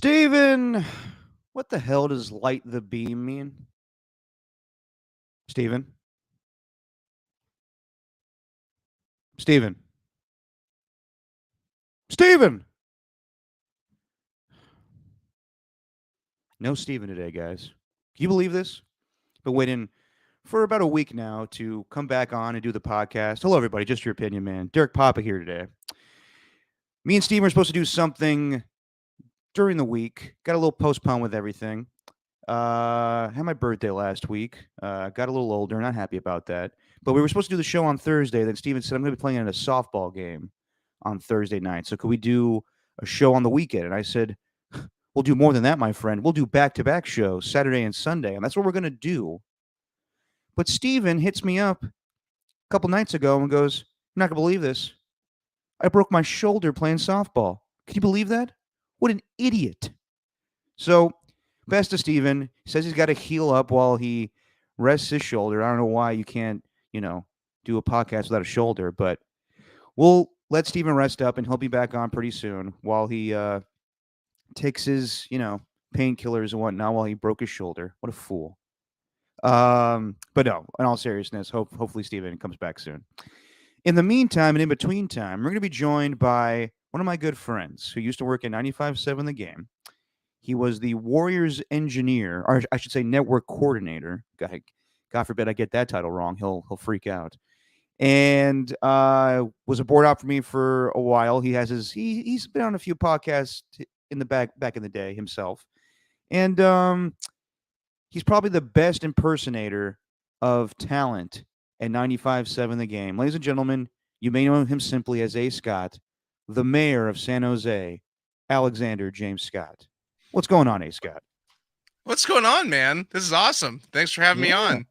Steven, what the hell does light the beam mean? Steven? Steven? Steven! No Steven today, guys. Can you believe this? Been waiting for about a week now to come back on and do the podcast. Hello, everybody. Just your opinion, man. Derek Papa here today. Me and Steven are supposed to do something during the week. Got a little postponed with everything. Had my birthday last week. Got a little older. Not happy about that. But we were supposed to do the show on Thursday. Then Steven said, I'm going to be playing in a softball game on Thursday night. So could we do a show on the weekend? And I said, we'll do more than that, my friend. We'll do back-to-back shows, Saturday and Sunday. And that's what we're going to do. But Steven hits me up a couple nights ago and goes, you're not going to believe this. I broke my shoulder playing softball. Can you believe that? What an idiot. So best to Steven. He says he's got to heal up while he rests his shoulder. I don't know why you can't, do a podcast without a shoulder, but we'll let Steven rest up and he'll be back on pretty soon while he takes his, painkillers and whatnot while he broke his shoulder. What a fool. But no, in all seriousness, hopefully Steven comes back soon. In the meantime and in between time, we're going to be joined by one of my good friends who used to work at 95.7 The Game. He was the Warriors engineer, or I should say network coordinator. God forbid I get that title wrong. He'll freak out. And was a board op for me for a while. He has he's been on a few podcasts in the back in the day himself. And he's probably the best impersonator of talent at 95.7 The Game. Ladies and gentlemen, you may know him simply as A. Scott, the mayor of San Jose, Alexander James Scott. What's going on, A. Scott? What's going on, man? This is awesome. Thanks for having me on.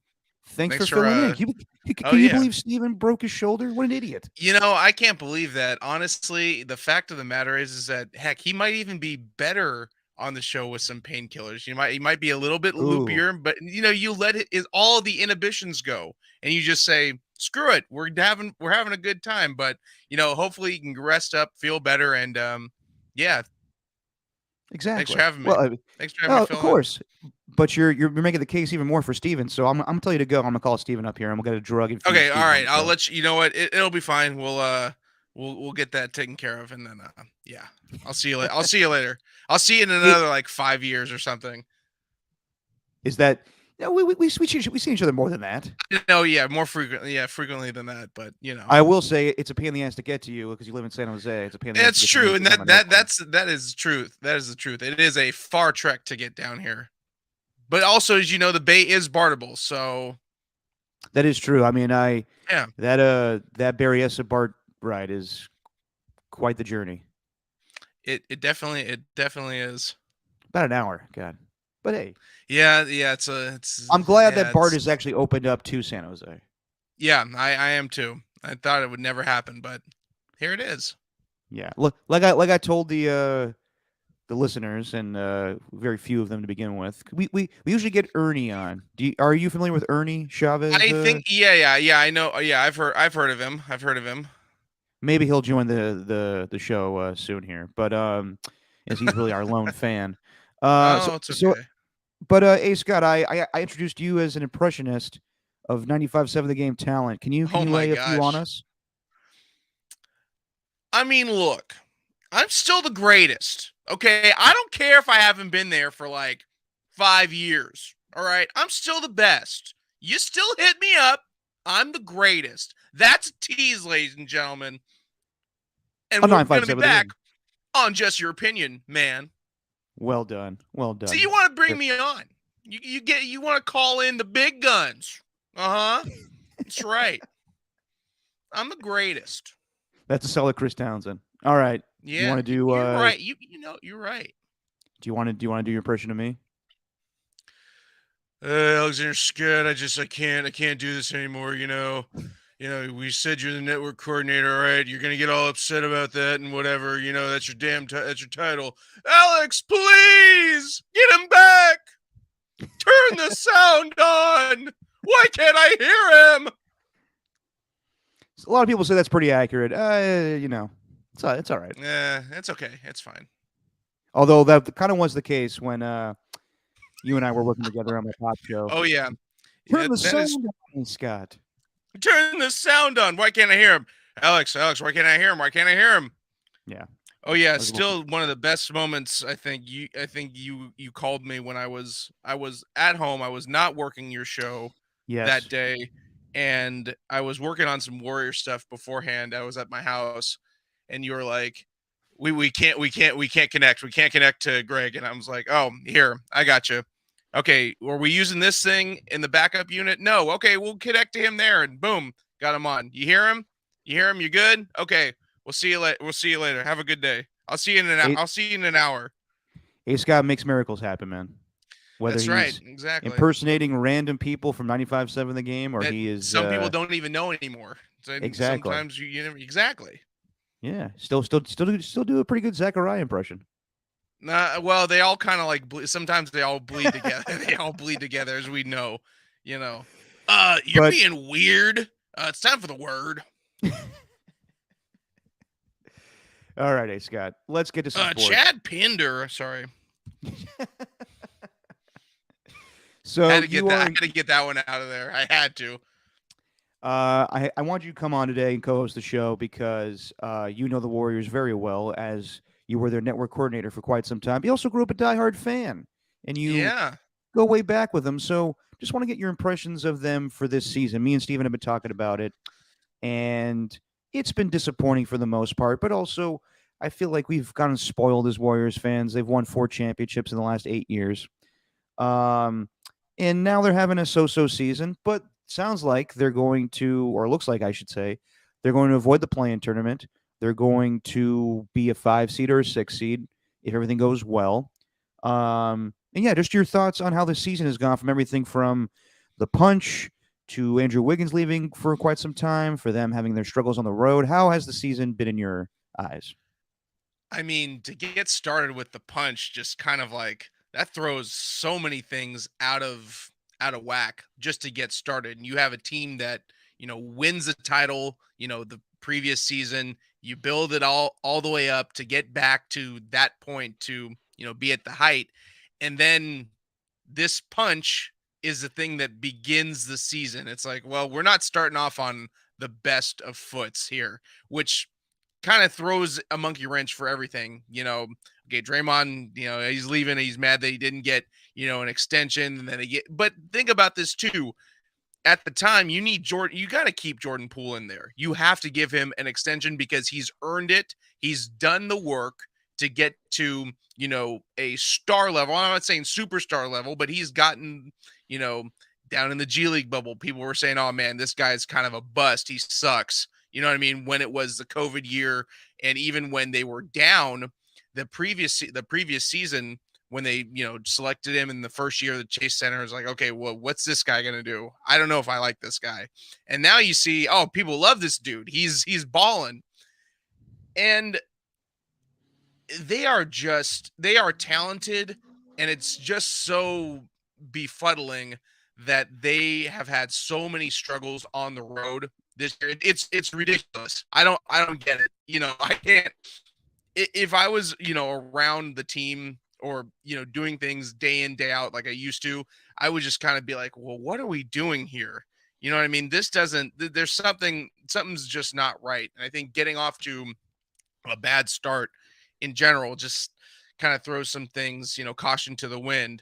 Thanks for filling in. Can you believe Steven broke his shoulder? What an idiot. I can't believe that. Honestly, the fact of the matter is that, heck, he might even be better on the show with some painkillers. He might be a little bit loopier, but, you let all the inhibitions go and you just say, screw it. We're having a good time. But, hopefully you can rest up, feel better. And, yeah. Exactly. Thanks for having me. Thanks for having me. Of course. But you're making the case even more for Steven. So I'm gonna tell you to go. I'm gonna call Steven up here and we'll get a drug. Okay, all right. I'll let you. You know what? It'll be fine. We'll get that taken care of, and then yeah. I'll see you later. I'll see you later. I'll see you in another like 5 years or something. Is that? No, we see each other more than that. No, yeah, more frequently. Yeah, frequently than that. But I will say it's a pain in the ass to get to you because you live in San Jose. It's a pain in the ass. That's true, and that is truth. That is the truth. It is a far trek to get down here, but also, as you know, the Bay is Bartable, so that is true. I mean, that Berryessa BART ride is quite the journey. It definitely is. About an hour, God. But hey. Yeah, it's. I'm glad that BART is actually opened up to San Jose. Yeah, I am too. I thought it would never happen, but here it is. Yeah, look, like I told the listeners, and very few of them to begin with. We usually get Ernie on. Are you familiar with Ernie Chavez? I think yeah. I know. Yeah, I've heard of him. Maybe he'll join the show soon here, but as he's really our lone fan. It's okay. But A. Scott, I introduced you as an impressionist of 95.7 The Game talent. Can you lay a few on us? I mean, look, I'm still the greatest. Okay, I don't care if I haven't been there for like 5 years. All right, I'm still the best. You still hit me up. I'm the greatest. That's a tease, ladies and gentlemen. And we're going to be back on Just Your Opinion, man. Well done. So you want to bring me on? You want to call in the big guns? That's right. I'm the greatest. That's a solid Chris Townsend. All right. Yeah. You want to do? You're right. You're right. Do you want to do your impression of me? Alexander Scott, I can't do this anymore. We said you're the network coordinator, all right? You're gonna get all upset about that and whatever. That's your that's your title. Alex, please get him back. Turn the sound on. Why can't I hear him? A lot of people say that's pretty accurate. It's all right. Yeah, it's okay. It's fine. Although that kind of was the case when you and I were working together on my pop show. Oh yeah, Turn the that sound is. on, Scott. Turn the sound on. Why can't I hear him? Alex, why can't I hear him? Why can't I hear him? Yeah. Oh yeah, still one of the best moments. I think you called me when I was at home. I was not working your show that day, and I was working on some Warrior stuff beforehand. I was at my house, and you were like, we can't connect. We can't connect to Greg. And I was like, oh, here, I got you. Okay, were we using this thing in the backup unit? No. Okay, we'll connect to him there, and boom, got him on. You hear him? You hear him? You good? Okay. We'll see you later. We'll see you later. Have a good day. I'll see you in I'll see you in an hour. A Scott makes miracles happen, man. Whether That's right. Exactly. Impersonating random people from 95.7 The Game, or he is. Some people don't even know anymore. So exactly. Sometimes you never exactly. Yeah. Still do a pretty good Zachariah impression. Well, they all kind of like sometimes they all bleed together. They all bleed together, as we know. You know. You're being weird. It's time for the word. All right, A Scott. Let's get to some sports. Chad Pinder. Sorry. So I had to get that one out of there. I had to. I want you to come on today and co-host the show because you know the Warriors very well, as you were their network coordinator for quite some time. You also grew up a diehard fan, and you go way back with them. So just want to get your impressions of them for this season. Me and Steven have been talking about it, and it's been disappointing for the most part, but also I feel like we've gotten spoiled as Warriors fans. They've won 4 championships in the last 8 years. And now they're having a so-so season, but sounds like they're going to, or looks like I should say, they're going to avoid the play-in tournament. They're going to be a 5 seed or a 6 seed if everything goes well. And yeah, just your thoughts on how the season has gone from everything from the punch to Andrew Wiggins leaving for quite some time, for them having their struggles on the road. How has the season been in your eyes? I mean, to get started with the punch, just kind of like that throws so many things out of whack just to get started. And you have a team that, wins a title, the previous season, you build it all the way up to get back to that point to, be at the height. And then this punch is the thing that begins the season. It's like, well, we're not starting off on the best of foots here, which kind of throws a monkey wrench for everything. Okay, Draymond, he's leaving. He's mad that he didn't get, an extension. And then but think about this too. At the time, you need Jordan. You got to keep Jordan Poole in there. You have to give him an extension because he's earned it. He's done the work to get to, a star level. I'm not saying superstar level, but he's gotten, down in the G League bubble. People were saying, oh man, this guy's kind of a bust. He sucks. You know what I mean? When it was the COVID year, and even when they were down the previous season, when they, selected him in the first year of the Chase Center, is like, okay, well, what's this guy going to do? I don't know if I like this guy. And now you see, oh, people love this dude. He's balling. And they are talented, and it's just so befuddling that they have had so many struggles on the road this year. It's ridiculous. I don't get it. I can't. If I was, around the team or, doing things day in, day out like I used to, I would just kind of be like, well, what are we doing here? You know what I mean? There's something's just not right. And I think getting off to a bad start in general just kind of throws some things, caution to the wind.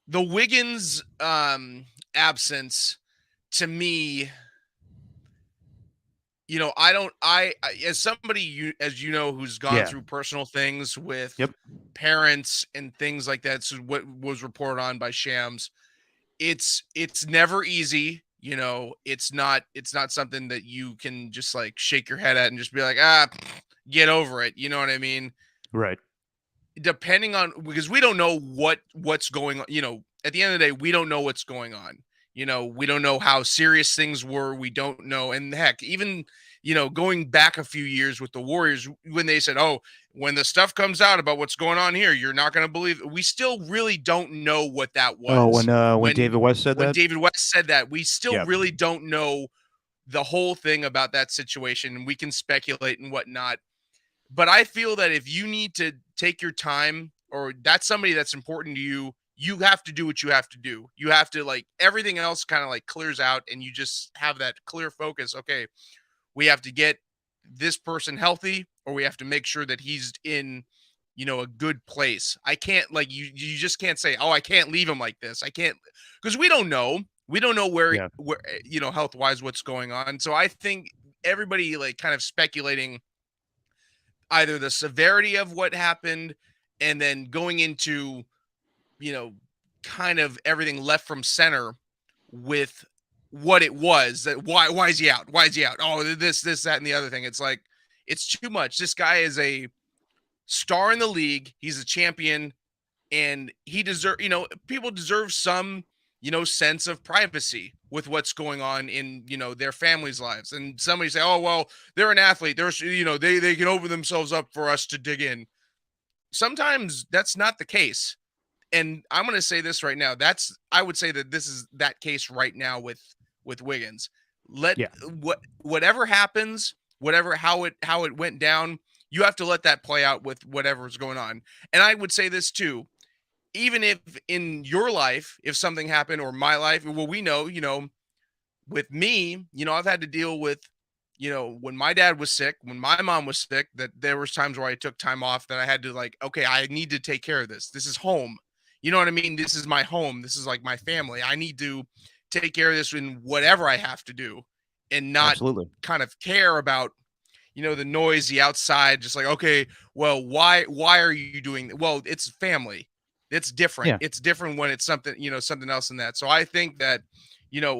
The Wiggins absence, to me, I as somebody as who's gone through personal things with parents and things like that. So what was reported on by Shams, it's never easy. It's not something that you can just like shake your head at and just be like, get over it. You know what I mean? Right. Depending on, because we don't know what's going on. At the end of the day, we don't know what's going on. We don't know how serious things were. We don't know. And heck, even, going back a few years with the Warriors, when they said, oh, when the stuff comes out about what's going on here, you're not going to believe it. We still really don't know what that was. Oh, when David West said that? When David West said that, we still really don't know the whole thing about that situation. And we can speculate and whatnot. But I feel that if you need to take your time, or that's somebody that's important to you, you have to do what you have to do. You have to, like, everything else kind of like clears out and you just have that clear focus. Okay, we have to get this person healthy, or we have to make sure that he's in, a good place. I can't, like, you just can't say, oh, I can't leave him like this. I can't, because we don't know where health wise what's going on. So I think everybody, like, kind of speculating either the severity of what happened, and then going into, you know, kind of everything left from center with what it was. That why is he out? Why is he out? Oh, this, that, and the other thing. It's like, it's too much. This guy is a star in the league. He's a champion, and he people deserve some, sense of privacy with what's going on in, their families' lives. And somebody say, oh, well, they're an athlete. They can open themselves up for us to dig in. Sometimes that's not the case. And I'm going to say this right now. I would say that this is that case right now with Wiggins. Let Yeah. Whatever happens, how it went down, you have to let that play out with whatever's going on. And I would say this too. Even if in your life, if something happened, or my life, well, we know, with me, I've had to deal with, when my dad was sick, when my mom was sick, that there was times where I took time off, that I had to, like, okay, I need to take care of this. This is home. You know what I mean? This is my home. This is like my family. I need to take care of this in whatever I have to do, and not Absolutely. kind of care about, the noisy outside. Just like, okay, well, why are you doing that? Well, it's family. It's different. Yeah. It's different when it's something, something else than that. So I think that,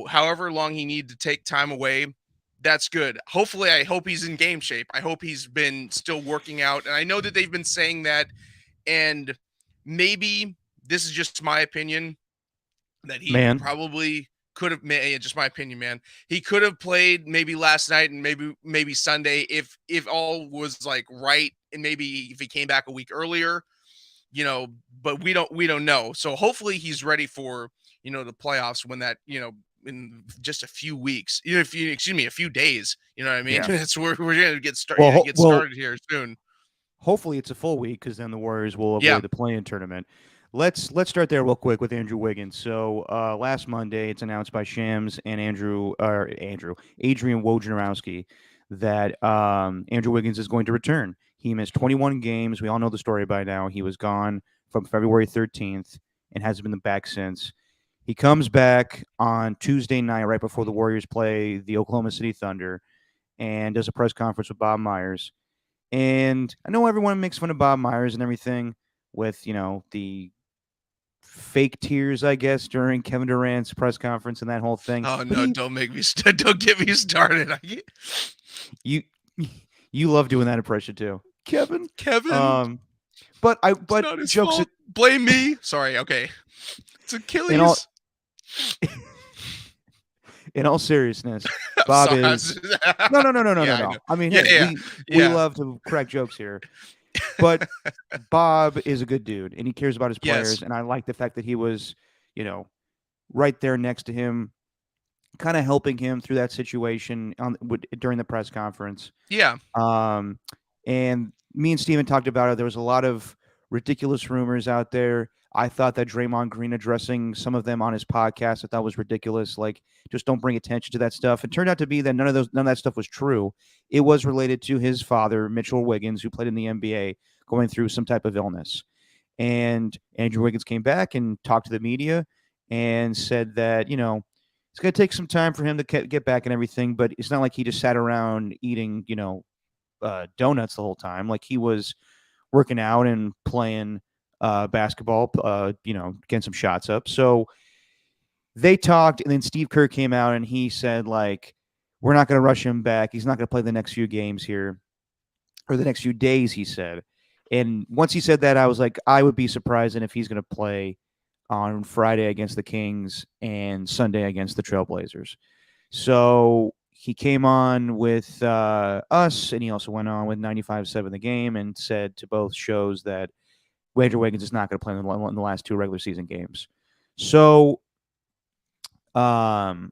however long he needed to take time away, that's good. Hopefully, I hope he's in game shape. I hope he's been still working out. And I know that they've been saying that, and maybe this is just my opinion, that he Man. probably could have made, just my opinion, man. He could have played maybe last night and maybe Sunday, if all was like right, and maybe if he came back a week earlier, but we don't know. So hopefully he's ready for, the playoffs, when that, in just a few weeks, a few days, you know what I mean? Yeah. That's where we're going to get started here soon. Hopefully it's a full week, because then the Warriors will avoid Yeah. the play-in tournament. Let's start there real quick with Andrew Wiggins. So last Monday, it's announced by Shams and Adrian Wojnarowski that Andrew Wiggins is going to return. He missed 21 games. We all know the story by now. He was gone from February 13th and hasn't been back since. He comes back on Tuesday night, right before the Warriors play the Oklahoma City Thunder, and does a press conference with Bob Myers. And I know everyone makes fun of Bob Myers and everything, with, the fake tears, I guess, during Kevin Durant's press conference and that whole thing. Oh no! Don't get me started. You love doing that impression too, Kevin. But it's jokes. fault. Blame me. Sorry. Okay. It's Achilles. In all seriousness, Bob is no. I mean, we love to crack jokes here, but Bob is a good dude, and he cares about his players. Yes. And I like the fact that he was, right there next to him, kind of helping him through that situation during the press conference. Yeah. And me and Steven talked about it. There was a lot of ridiculous rumors out there. I thought that Draymond Green addressing some of them on his podcast, I thought was ridiculous. Like, just don't bring attention to that stuff. It turned out to be that none of that stuff was true. It was related to his father, Mitchell Wiggins, who played in the NBA, going through some type of illness. And Andrew Wiggins came back and talked to the media and said that, it's going to take some time for him to get back and everything, but it's not like he just sat around eating, donuts the whole time. Like, he was working out and playing basketball, getting some shots up. So they talked, and then Steve Kerr came out and he said, like, we're not going to rush him back. He's not going to play the next few games here, or the next few days, he said. And once he said that, I was like, I would be surprised if he's going to play on Friday against the Kings and Sunday against the Trailblazers. So he came on with us, and he also went on with 95.7 The Game and said to both shows that Andrew Wiggins is not going to play in the last two regular season games. So, not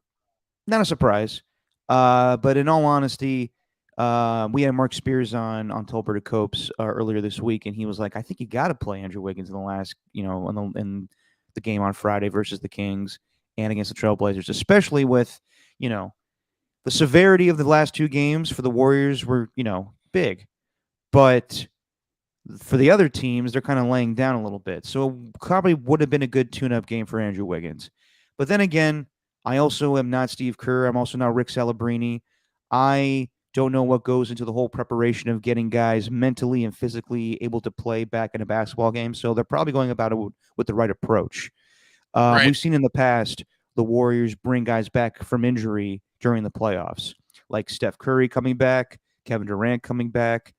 a surprise. But in all honesty, We had Mark Spears on Tolbert Copes earlier this week, and he was like, "I think you got to play Andrew Wiggins in the last, in the game on Friday versus the Kings and against the Trailblazers, especially with, the severity of the last two games for the Warriors were, big, but for the other teams, they're kind of laying down a little bit. So it probably would have been a good tune-up game for Andrew Wiggins. But then again, I also am not Steve Kerr. I'm also not Rick Salabrini. I don't know what goes into the whole preparation of getting guys mentally and physically able to play back in a basketball game. So they're probably going about it with the right approach. Right. We've seen in the past the Warriors bring guys back from injury during the playoffs, like Steph Curry coming back, Kevin Durant coming back.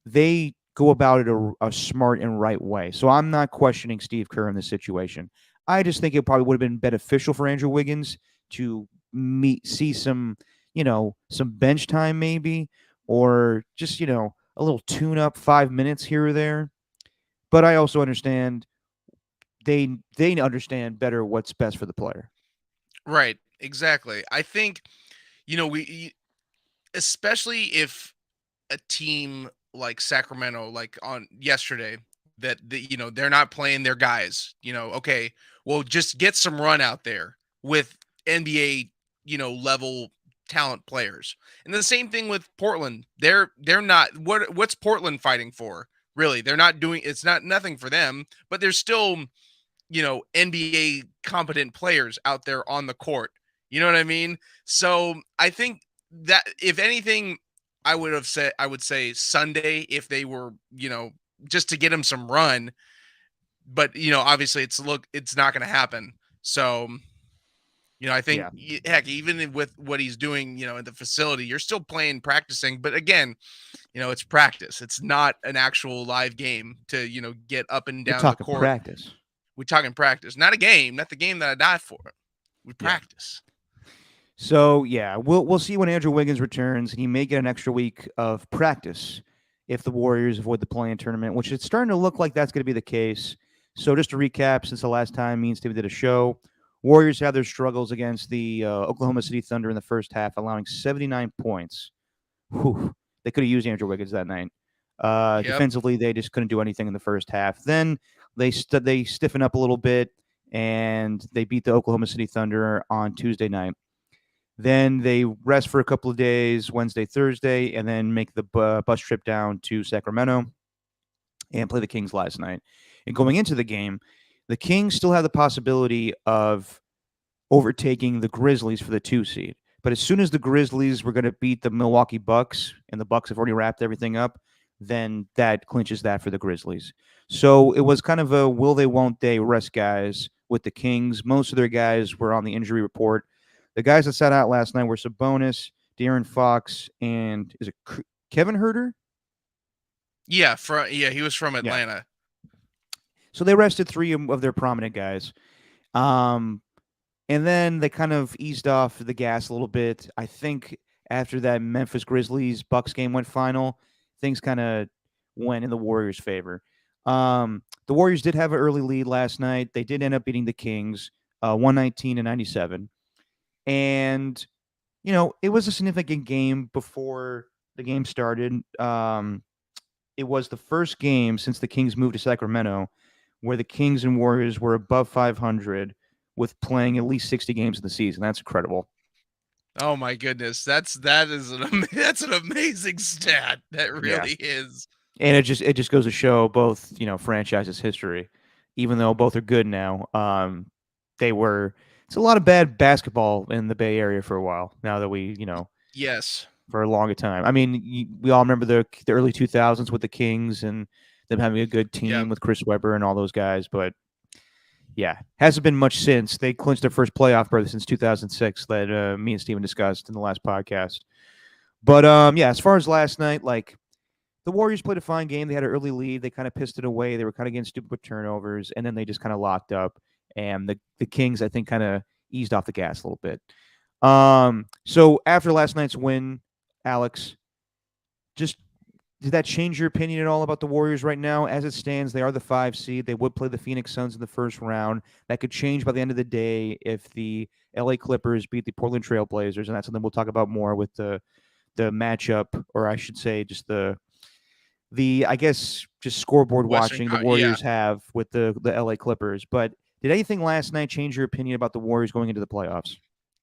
They go about it a smart and right way. So I'm not questioning Steve Kerr in this situation. I just think it probably would have been beneficial for Andrew Wiggins to see some, some bench time maybe, or just, a little tune up 5 minutes here or there. But I also understand they understand better what's best for the player. Right. Exactly. I think, especially if a team like Sacramento, like on yesterday, that they're not playing their guys. Okay, well, just get some run out there with NBA, level talent players. And the same thing with Portland. They're not what's Portland fighting for? Really, they're not doing. It's not nothing for them, but there's still NBA competent players out there on the court. You know what I mean? So I think that if anything, I would say Sunday if they were, just to get him some run. But, obviously it's not going to happen. So, I think heck, even with what he's doing, in the facility, you're still practicing. But again, it's practice. It's not an actual live game to, get up and down the court. Practice. We're talking practice, not a game, not the game that I died for. We practice. So yeah, we'll see when Andrew Wiggins returns, and he may get an extra week of practice if the Warriors avoid the play-in tournament, which it's starting to look like that's going to be the case. So just to recap, since the last time me and Steve did a show, Warriors had their struggles against the Oklahoma City Thunder in the first half, allowing 79 points. Whew. They could have used Andrew Wiggins that night. Defensively, they just couldn't do anything in the first half. Then they stiffen up a little bit, and they beat the Oklahoma City Thunder on Tuesday night. Then they rest for a couple of days, Wednesday, Thursday, and then make the bus trip down to Sacramento and play the Kings last night. And going into the game, the Kings still have the possibility of overtaking the Grizzlies for the 2 seed. But as soon as the Grizzlies were going to beat the Milwaukee Bucks, and the Bucks have already wrapped everything up, then that clinches that for the Grizzlies. So it was kind of a will they, won't they rest guys with the Kings. Most of their guys were on the injury report. The guys that sat out last night were Sabonis, De'Aaron Fox, and is it Kevin Huerter? Yeah, he was from Atlanta. Yeah. So they rested 3 of their prominent guys. And then they kind of eased off the gas a little bit. I think after that Memphis Grizzlies Bucks game went final, things kind of went in the Warriors' favor. The Warriors did have an early lead last night. They did end up beating the Kings 119-97. And, it was a significant game before the game started. It was the first game since the Kings moved to Sacramento where the Kings and Warriors were above 500 with playing at least 60 games in the season. That's incredible. Oh my goodness. That's an amazing stat. That really is. And it just goes to show both, franchises' history. Even though both are good now, it's a lot of bad basketball in the Bay Area for a while. Now that we, yes, for a longer time. I mean, we all remember the early 2000s with the Kings and them having a good team with Chris Webber and all those guys. But yeah, hasn't been much since. They clinched their first playoff berth since 2006 that me and Steven discussed in the last podcast. But yeah, as far as last night, like the Warriors played a fine game. They had an early lead. They kind of pissed it away. They were kind of getting stupid with turnovers, and then they just kind of locked up. And the Kings, I think, kind of eased off the gas a little bit. So after last night's win, Alex, just did that change your opinion at all about the Warriors right now? As it stands, they are the 5 seed. They would play the Phoenix Suns in the first round. That could change by the end of the day if the LA Clippers beat the Portland Trail Blazers, and that's something we'll talk about more with the matchup, or I should say, just the I guess just scoreboard watching the Yeah. Warriors have with the LA Clippers. But did anything last night change your opinion about the Warriors going into the playoffs?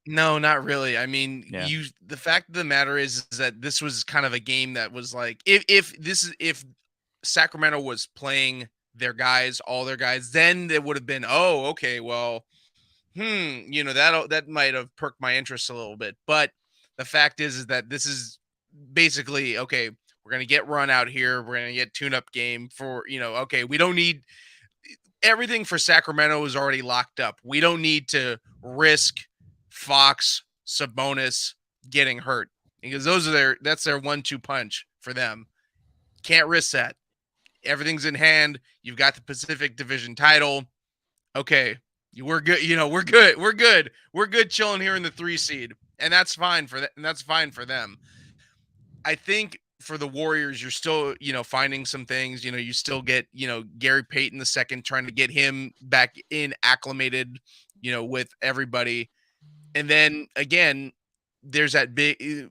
No, not really. I mean, Yeah. the fact of the matter is that this was kind of a game that was like if Sacramento was playing their guys, all their guys, then it would have been, oh, okay, well, that might have perked my interest a little bit. But the fact is that this is basically okay. We're gonna get run out here. We're gonna get tune up game for okay. We don't need everything for Sacramento is already locked up. We don't need to risk Fox, Sabonis getting hurt because that's their 1-2 punch for them. Can't risk that. Everything's in hand. You've got the Pacific Division title. Okay, we're good. We're good. We're good. We're good chilling here in the 3 seed. And that's fine for that. And that's fine for them. I think for the Warriors, you're still, finding some things. You still get, Gary Payton II trying to get him back in acclimated, with everybody. And then again, there's that big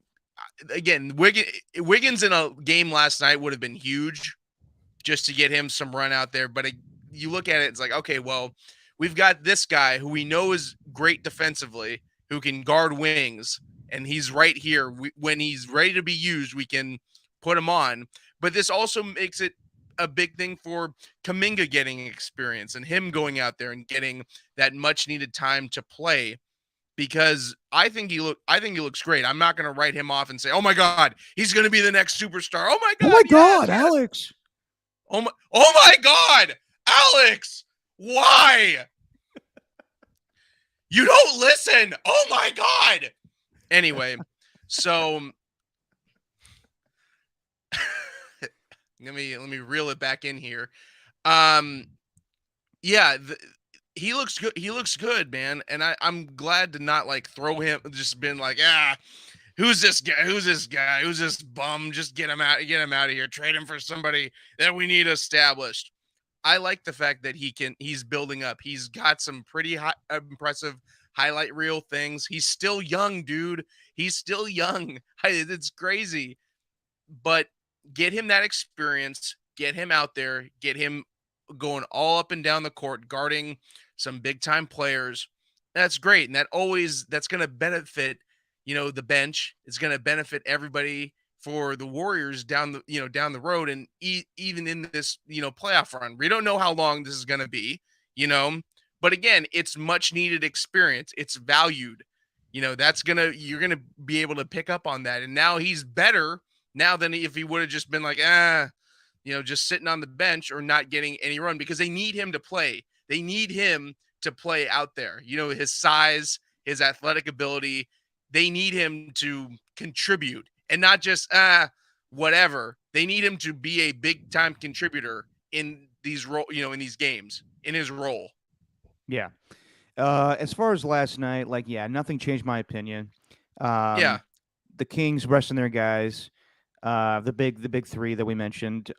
again, Wiggins in a game last night would have been huge just to get him some run out there. But you look at it, it's like, okay, well, we've got this guy who we know is great defensively, who can guard wings, and he's right here. When he's ready to be used, we can put him on. But this also makes it a big thing for Kuminga getting experience and him going out there and getting that much needed time to play. Because I think he looks great. I'm not going to write him off and say, "Oh my God, he's going to be the next superstar." Oh my God, God, yes. Alex. Oh my God, Alex. Why? You don't listen. Oh my God. Anyway, so let me reel it back in here. Yeah, he looks good. He looks good, man. And I'm glad to not like throw him, just been like, who's this guy? Who's this guy? Who's this bum? Just get him out of here. Trade him for somebody that we need established. I like the fact that he's building up. He's got some pretty impressive highlight reel things. He's still young, dude. He's still young. It's crazy. But get him that experience, get him out there, get him going all up and down the court, guarding some big time players. That's great. And that's going to benefit, the bench. It's going to benefit everybody for the Warriors down the road. And even in this, playoff run, we don't know how long this is going to be, but again, it's much needed experience. It's valued, you're going to be able to pick up on that. And now he's better now than if he would have just been like, just sitting on the bench or not getting any run, because they need him to play. They need him to play out there. His size, his athletic ability, they need him to contribute and not just whatever. They need him to be a big time contributor in these in these games, in his role. Yeah. As far as last night, nothing changed my opinion. The Kings resting their guys. The big three that we mentioned.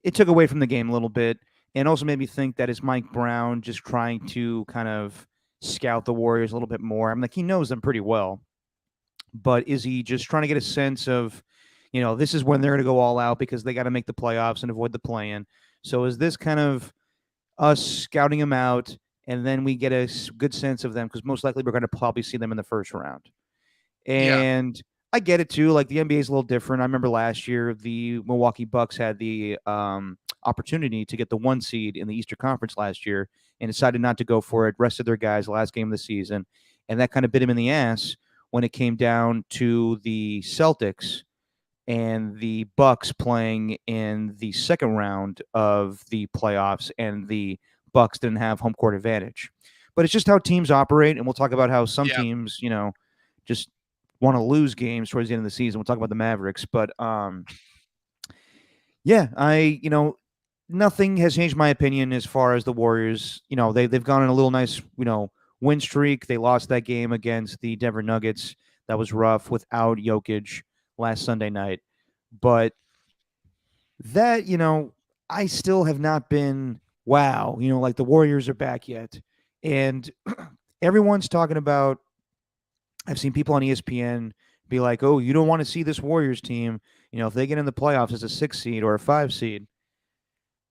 It took away from the game a little bit, and also made me think that is Mike Brown just trying to kind of scout the Warriors a little bit more. I'm like, he knows them pretty well, but is he just trying to get a sense of, this is when they're going to go all out because they got to make the playoffs and avoid the play-in. So is this kind of us scouting them out, and then we get a good sense of them because most likely we're going to probably see them in the first round. And I get it too. Like the NBA is a little different. I remember last year the Milwaukee Bucks had the opportunity to get the 1 seed in the Eastern Conference last year and decided not to go for it. Rested their guys last game of the season, and that kind of bit him in the ass when it came down to the Celtics and the Bucks playing in the second round of the playoffs, and the Bucks didn't have home court advantage. But it's just how teams operate, and we'll talk about how some teams, just want to lose games towards the end of the season. We'll talk about the Mavericks, but nothing has changed my opinion as far as the Warriors. They've gone on a little nice, win streak. They lost that game against the Denver Nuggets. That was rough without Jokic last Sunday night. But that, I still have not been, wow, like the Warriors are back yet. And everyone's talking about, I've seen people on ESPN be like, oh, you don't want to see this Warriors team, if they get in the playoffs as a 6 seed or a 5 seed.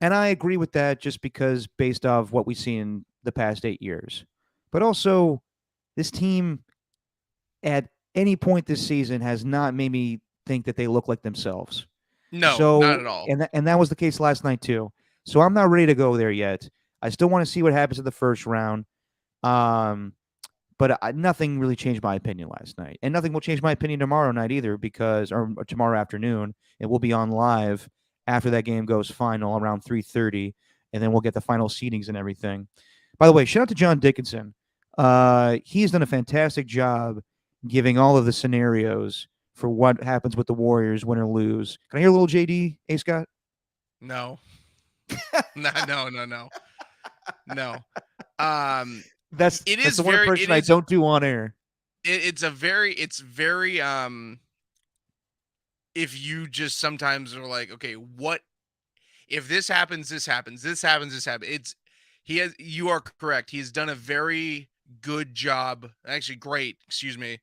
And I agree with that just because based off what we've seen in the past 8 years. But also, this team at any point this season has not made me think that they look like themselves. No, not So, at all. and that was the case last night too. So I'm not ready to go there yet. I still want to see what happens in the first round. But nothing really changed my opinion last night, and nothing will change my opinion tomorrow night either, or tomorrow afternoon. It will be on live after that game goes final around 3:30, and then we'll get the final seedings and everything. By the way, shout out to John Dickinson. He's done a fantastic job giving all of the scenarios for what happens with the Warriors, win or lose. Can I hear a little JD, A. Scott? No. No. That's the one person I don't do on air. It's very if you just sometimes are like, okay, what if this happens, this happens, this happens, this happens. You are correct. He's done a very good job, actually great, excuse me,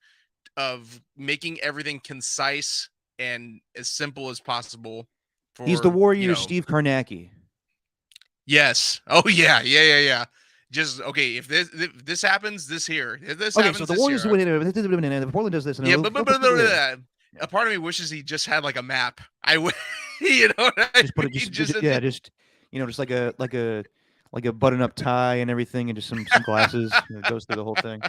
of making everything concise and as simple as possible. He's the Warriors, Steve Kornacki. Yes. Oh yeah. Just okay. If this happens, this here. If this happens, so the Warriors win it. If Portland does this, yeah, but a part of me wishes he just had like a map. You know, just put it, just like a button-up tie and everything, and just some glasses. It goes through the whole thing.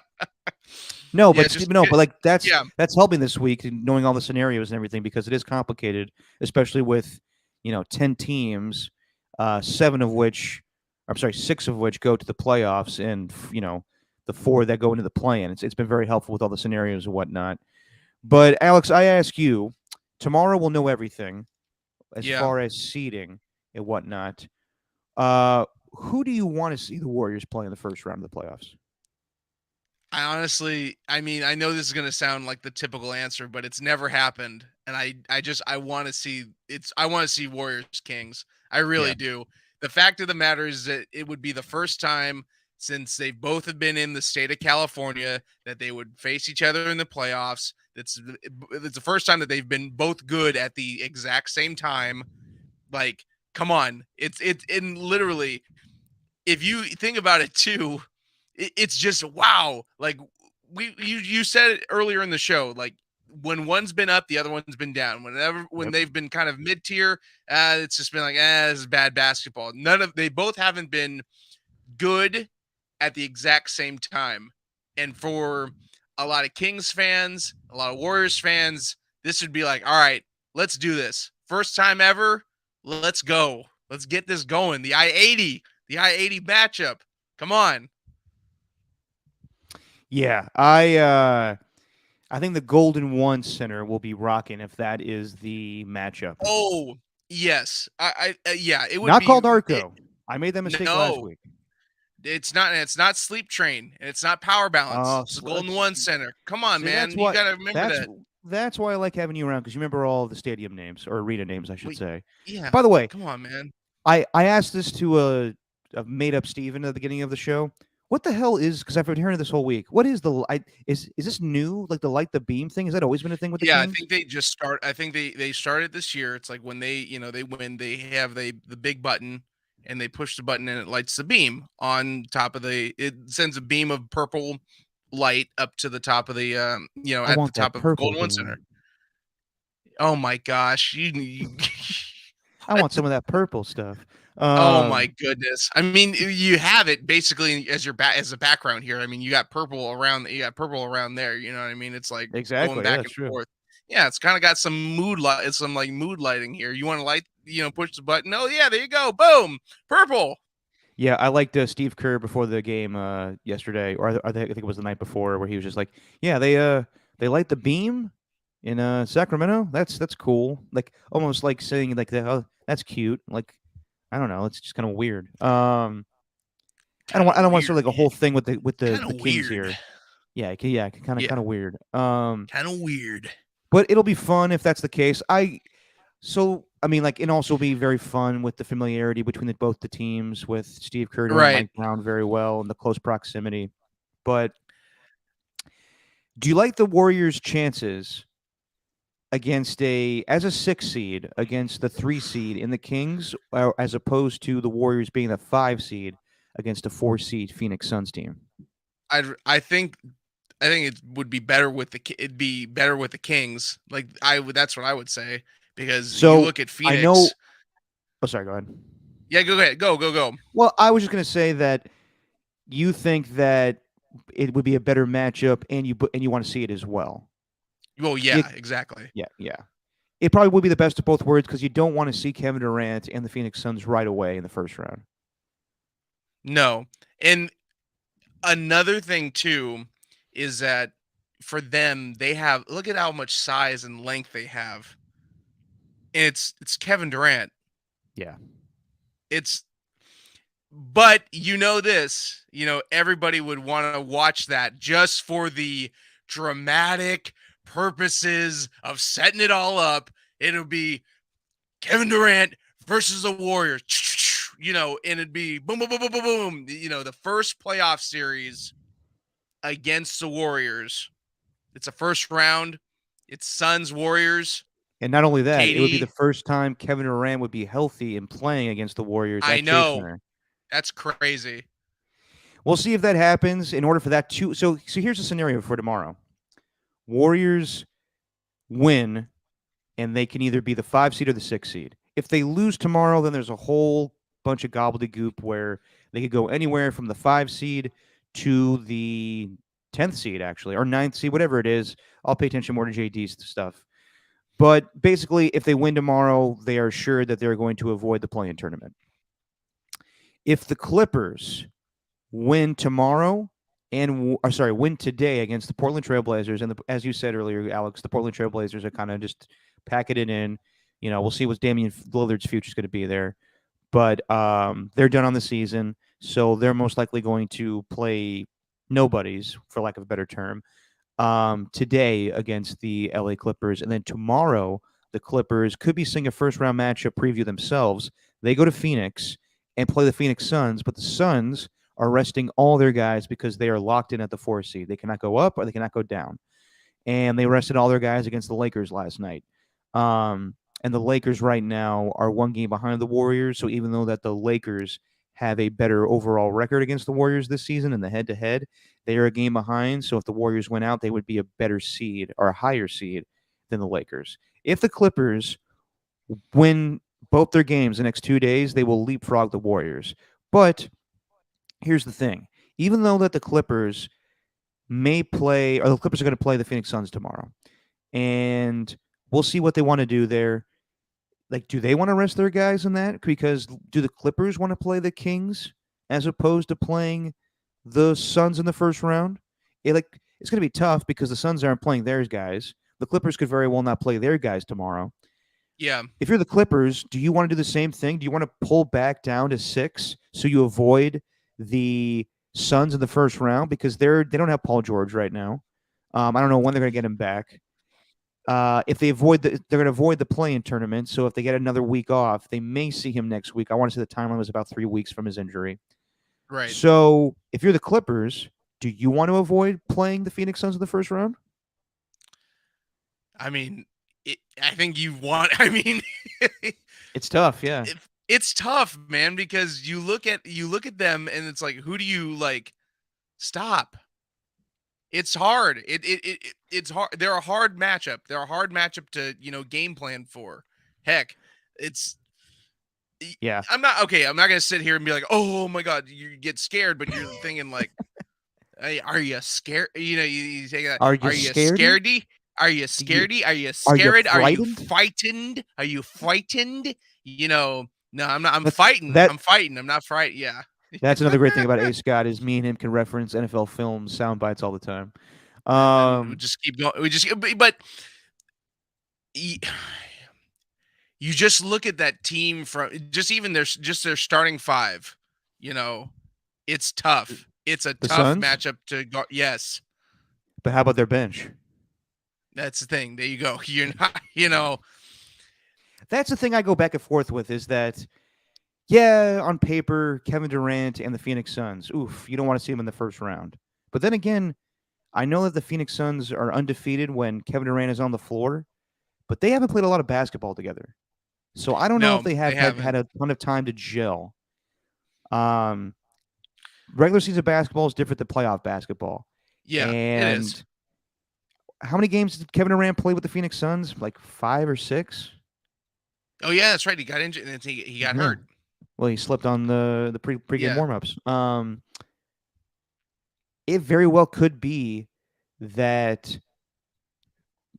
No, but but like that's helping this week, knowing all the scenarios and everything, because it is complicated, especially with 10 teams, 6 of which go to the playoffs, and the 4 that go into the play-in. It's been very helpful with all the scenarios and whatnot. But Alex, I ask you, tomorrow we'll know everything as far as seeding and whatnot. Who do you want to see the Warriors play in the first round of the playoffs? I know this is going to sound like the typical answer, but it's never happened. And I want to see Warriors Kings. I really do. The fact of the matter is that it would be the first time since they both have been in the state of California that they would face each other in the playoffs. It's the first time that they've been both good at the exact same time. Like, come on. It's literally, if you think about it too, it's just wow. Like you said it earlier in the show, like when one's been up, the other one's been down. When they've been kind of mid-tier, it's just been like, this is bad basketball. They both haven't been good at the exact same time. And for a lot of Kings fans, a lot of Warriors fans, this would be like, all right, let's do this. First time ever. Let's go. Let's get this going. The I-80 matchup. Come on. Yeah, I think the Golden One Center will be rocking if that is the matchup. Oh, yes. It would not called Arco. I made that mistake last week. It's not Sleep Train, and it's not Power Balance. It's the Golden One Center. Come on, man. You got to remember that. That's why I like having you around, because you remember all the stadium names, or arena names, I should say. Yeah. By the way, come on, man. I asked this to a made-up Steven at the beginning of the show. What the hell is? Because I've been hearing this whole week. What is is this new? Like the light the beam thing? Has that always been a thing with the Kings? I think they just start. I think they started this year. It's like when they win, they have the big button, and they push the button and it lights the beam on top of it sends a beam of purple light up to the top of the at the top of Golden One Center. Oh my gosh, I want some of that purple stuff. Oh my goodness! I mean, you have it basically as as a background here. I mean, you got purple around there. You know what I mean? It's like going back and forth. Yeah, it's kind of got some mood lighting here. You want to light, push the button. Oh yeah, there you go. Boom, purple. Yeah, I liked Steve Kerr before the game yesterday, or I think it was the night before, where he was just like, "Yeah, they light the beam in Sacramento. That's cool. Like almost like saying like, oh, that's cute. Like, I don't know. It's just kind of weird. I don't want to start like a whole thing with the Kings here. Yeah, kind of weird. Kind of weird. But it'll be fun if that's the case. And also be very fun with the familiarity between both the teams, with Steve Kerr and Mike Brown very well, and the close proximity. But do you like the Warriors' chances against as a 6 seed against the 3 seed in the Kings, as opposed to the Warriors being the 5 seed against a 4 seed Phoenix Suns team? I think it would be better with it'd be better with the Kings. Like that's what I would say, because you So look at I know. Phoenix. Oh, sorry. Go ahead. Yeah, go ahead. Go. Well, I was just going to say that you think that it would be a better matchup, and you want to see it as well. Well, yeah, exactly. Yeah. It probably would be the best of both worlds because you don't want to see Kevin Durant and the Phoenix Suns right away in the first round. No. And another thing too is that for them, look at how much size and length they have. And it's Kevin Durant. Yeah. But everybody would want to watch that just for the dramatic purposes of setting it all up. It'll be Kevin Durant versus the Warriors, and it'd be boom, boom, boom, boom, boom, boom. The first playoff series against the Warriors. It's a first round. It's Suns Warriors. And not only that, it would be KD. the first time Kevin Durant would be healthy and playing against the Warriors. I Chase know. Center. That's crazy. We'll see if that happens. In order for that to so here's the scenario for tomorrow. Warriors win, and they can either be the 5 seed or the 6 seed. If they lose tomorrow, then there's a whole bunch of gobbledygook where they could go anywhere from the 5 seed to the 10th seed, actually, or 9th seed, whatever it is. I'll pay attention more to JD's stuff. But basically, if they win tomorrow, they are sure that they're going to avoid the play-in tournament. If the Clippers win tomorrow win today against the Portland Trailblazers, and as you said earlier, Alex, the Portland Trailblazers are kind of just packing it in. We'll see what Damian Lillard's future is going to be there, but they're done on the season, so they're most likely going to play nobodies, for lack of a better term, today against the LA Clippers, and then tomorrow the Clippers could be seeing a first-round matchup preview themselves. They go to Phoenix and play the Phoenix Suns, but the Suns are resting all their guys because they are locked in at the 4 seed. They cannot go up or they cannot go down. And they rested all their guys against the Lakers last night. And the Lakers right now are 1 game behind the Warriors. So even though that the Lakers have a better overall record against the Warriors this season in the head-to-head, they are a game behind. So if the Warriors went out, they would be a better seed or a higher seed than the Lakers. If the Clippers win both their games the next 2 days, they will leapfrog the Warriors. But here's the thing. Even though that the Clippers may play, or the Clippers are going to play the Phoenix Suns tomorrow, and we'll see what they want to do there. Like, do they want to rest their guys in that? Because do the Clippers want to play the Kings as opposed to playing the Suns in the first round? It's going to be tough because the Suns aren't playing their guys. The Clippers could very well not play their guys tomorrow. Yeah. If you're the Clippers, do you want to do the same thing? Do you want to pull back down to 6 so you avoid the Suns in the first round, because they don't have Paul George right now. I don't know when they're going to get him back. If they they're going to avoid the play-in tournament. So if they get another week off, they may see him next week. I want to say the timeline was about 3 weeks from his injury. Right. So if you're the Clippers, do you want to avoid playing the Phoenix Suns in the first round? I mean, I think you want. I mean, it's tough. Yeah. It's tough, man, because you look at them and it's like, who do you stop? It's hard. It's hard. They're a hard matchup. They're a hard matchup to, game plan for. Heck, yeah. I'm not going to sit here and be like, oh my God, you get scared, but you're thinking like, hey, are you scared? You take that. Are you scaredy? Are you scaredy? Are you scared? Are you frightened? Are you frightened? No, I'm not. I'm fighting. I'm fighting. I'm not frightened. Yeah. That's another great thing about A. Scott is me and him can reference NFL film sound bites all the time. We just keep going. But you just look at that team from even their starting 5. It's tough. It's a tough Suns? matchup to go. Yes. But how about their bench? That's the thing. There you go. You're not. That's the thing I go back and forth with is that, yeah, on paper, Kevin Durant and the Phoenix Suns, oof, you don't want to see them in the first round. But then again, I know that the Phoenix Suns are undefeated when Kevin Durant is on the floor, but they haven't played a lot of basketball together. So I don't know if No, they have they had a ton of time to gel. Regular season basketball is different than playoff basketball. Yeah, it is. And how many games did Kevin Durant play with the Phoenix Suns? Like 5 or 6? Oh yeah, that's right. He got injured and he got hurt. Well, he slipped on the pregame Yeah. warmups. It very well could be that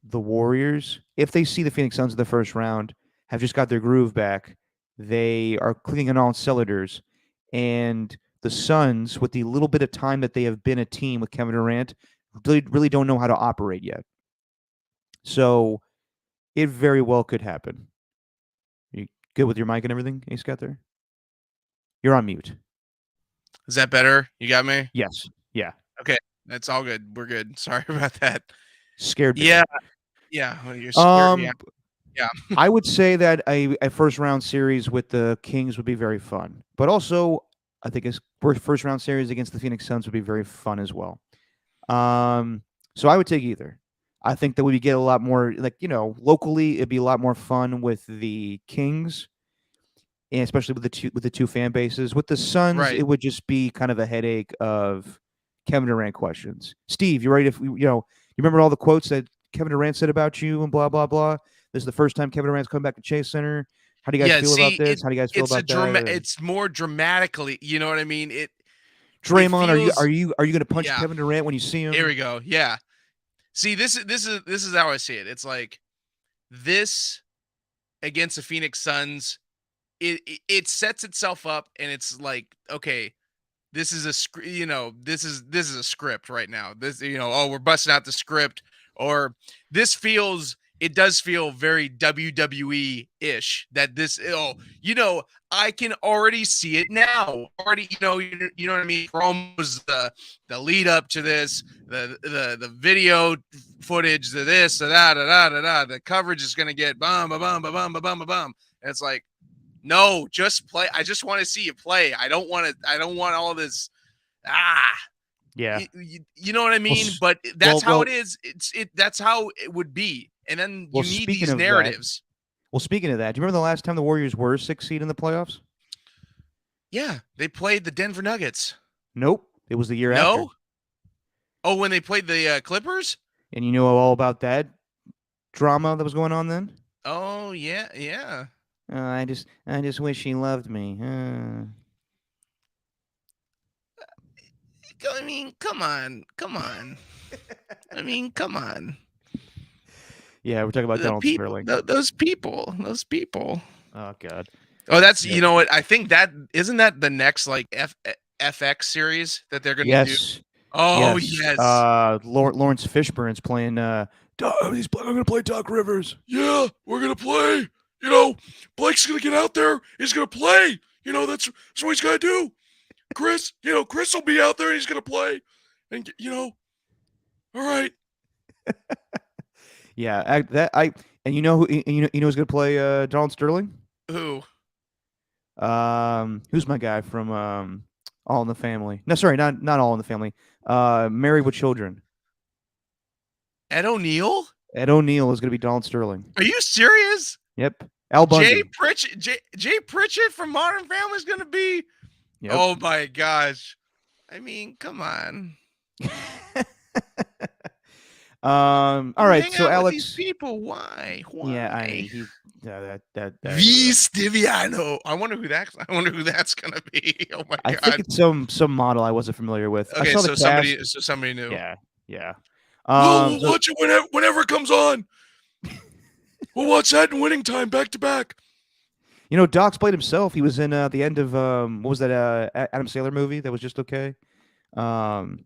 the Warriors, if they see the Phoenix Suns in the first round, have just got their groove back. They are clicking on all cylinders, and the Suns, with the little bit of time that they have been a team with Kevin Durant, really don't know how to operate yet. So it very well could happen. You good with your mic and everything, Ace Scott there? You're on mute. Is that better? You got me? Yes. Yeah. Okay. That's all good. We're good. Sorry about that. Scared me. Yeah. Yeah. Well, you're scared. Yeah. I would say that a first round series with the Kings would be very fun. But also, I think a first round series against the Phoenix Suns would be very fun as well. So I would take either. I think that we would get a lot more, like, locally, it'd be a lot more fun with the Kings, and especially with the two fan bases. With the Suns, Right. it would just be kind of a headache of Kevin Durant questions. Steve, you ready to, you remember all the quotes that Kevin Durant said about you and blah, blah, blah? This is the first time Kevin Durant's come back to Chase Center. How do you guys feel about this? How do you guys feel about that? It's more dramatically, you know what I mean? Draymond, are you going to punch Kevin Durant when you see him? Here we go. Yeah. See, this is how I see it. It's like this against the Phoenix Suns. It sets itself up, and it's like, okay, this is this is a script right now. This, we're busting out the script, or it does feel very WWE-ish that this, I can already see it now. Already, you know what I mean? Promos, the lead up to this, the video footage, the this, the da da da da da. The coverage is gonna get bum ba bum ba bum ba bum ba bum. And it's like, no, just play. I just want to see you play. I don't want all this. Yeah. You know what I mean? But that's how it is. That's how it would be. And then you need these narratives. Speaking of that, do you remember the last time the Warriors were 6th seed in the playoffs? Yeah, they played the Denver Nuggets. Nope, it was the year after. Oh, when they played the Clippers? And you know all about that drama that was going on then? Oh, yeah. I just wish he loved me. I mean, come on. I mean, come on. Yeah, we're talking about Donald Sterling. Those people. Oh God. Oh, that's you know what? I think that isn't that the next like FX series that they're going to do. Oh yes. Lawrence Fishburne's playing. I'm going to play Doc Rivers. Yeah, we're going to play. Blake's going to get out there. He's going to play. That's what he's going to do. Chris will be out there and he's going to play. And all right. Yeah, and you know who who's going to play Donald Sterling? Who? Who's my guy from All in the Family? No, sorry, not All in the Family. Married with Children. Ed O'Neill? Ed O'Neill is going to be Donald Sterling. Are you serious? Yep. Al Bundy. Jay Pritchett from Modern Family is going to be. Yep. Oh my gosh! I mean, come on. All right, so Alex. These people, why? Yeah, that Stiviano. I wonder who that's gonna be. Oh my god! I think it's some model I wasn't familiar with. Okay, so somebody new. Yeah. We'll watch it whenever it comes on. We'll watch that in Winning Time back to back. Doc's played himself. He was in the end of what was that Adam Sandler movie that was just okay? The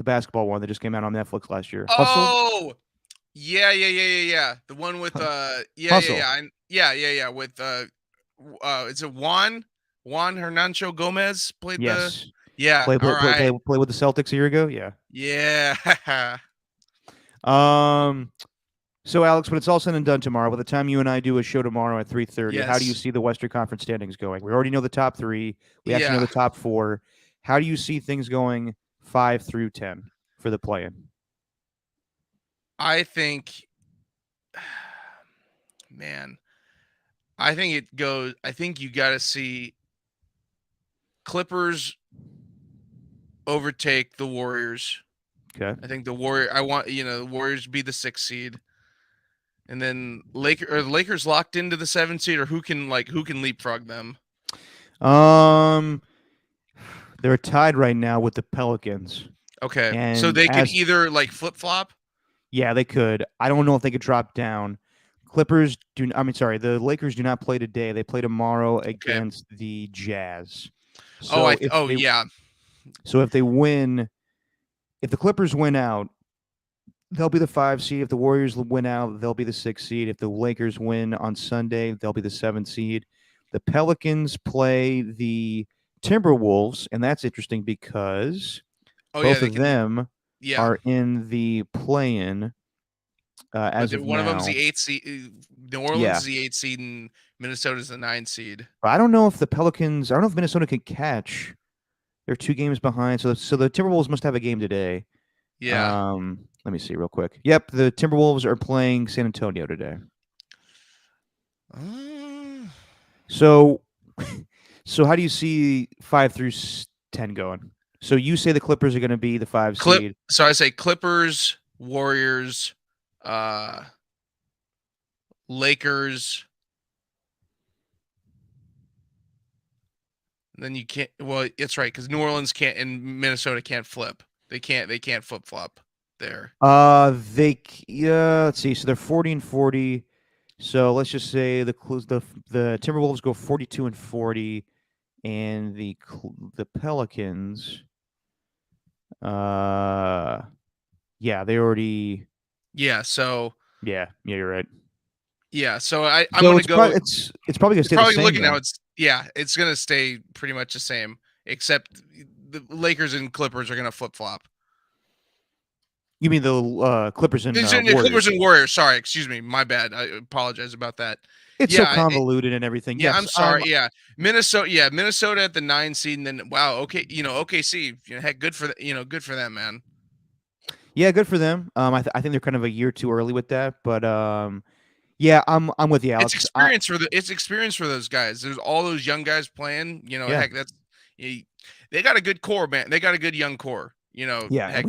basketball one that just came out on Netflix last year. Oh, Hustle? Yeah. The one with Hustle. Yeah. With is it Juan Hernancho Gomez played yes. Yeah. Play with the Celtics a year ago. Yeah. Yeah. So Alex, when it's all said and done tomorrow, by the time you and I do a show tomorrow at 3:30, how do you see the Western Conference standings going? We already know the top 3. We actually know the top 4. How do you see things going 5 through 10 for the play-in? I think man, I think it goes. I think you got to see Clippers overtake the Warriors. Okay. I think the Warriors be the 6th seed, and then the Lakers locked into the 7th seed, or who can leapfrog them? They're tied right now with the Pelicans. Okay, so And they could either flip flop. Yeah, they could. I don't know if they could drop down. The Lakers do not play today. They play tomorrow against the Jazz. So yeah. So if they win, if the Clippers win out, they'll be the 5 seed. If the Warriors win out, they'll be the 6 seed. If the Lakers win on Sunday, they'll be the 7 seed. The Pelicans play the Timberwolves, and that's interesting because both of them are in the play-in as of one now. of them's the 8th seed. New Orleans is the 8th seed, and Minnesota's the 9th seed. I don't know if Minnesota can catch. They're 2 games behind, so the Timberwolves must have a game today. Yeah. Let me see real quick. Yep, the Timberwolves are playing San Antonio today. So how do you see 5 through 10 going? So you say the Clippers are going to be the 5 seed. So I say Clippers, Warriors, Lakers. Then you can't. Well, it's right because New Orleans can't and Minnesota can't flip. They can't flip flop there. Let's see. So they're 40-40. So let's just say the Timberwolves go 42-40, and the Pelicans. They already. Yeah. So. Yeah, you're right. Yeah. So I'm gonna go. It's probably gonna stay the same. Looking now, it's gonna stay pretty much the same, except the Lakers and Clippers are gonna flip flop. You mean the Clippers and Warriors? Clippers and Warriors. Sorry, excuse me, my bad. I apologize about that. It's so convoluted and everything. Yeah, yes, I'm sorry. Minnesota at the 9 seed, and then OKC. Heck, good for good for them, man. Yeah, good for them. I think they're kind of a year too early with that, but yeah, I'm with you, Alex. It's experience for those guys. There's all those young guys playing. Heck, they got a good core, man. They got a good young core. Yeah, heck,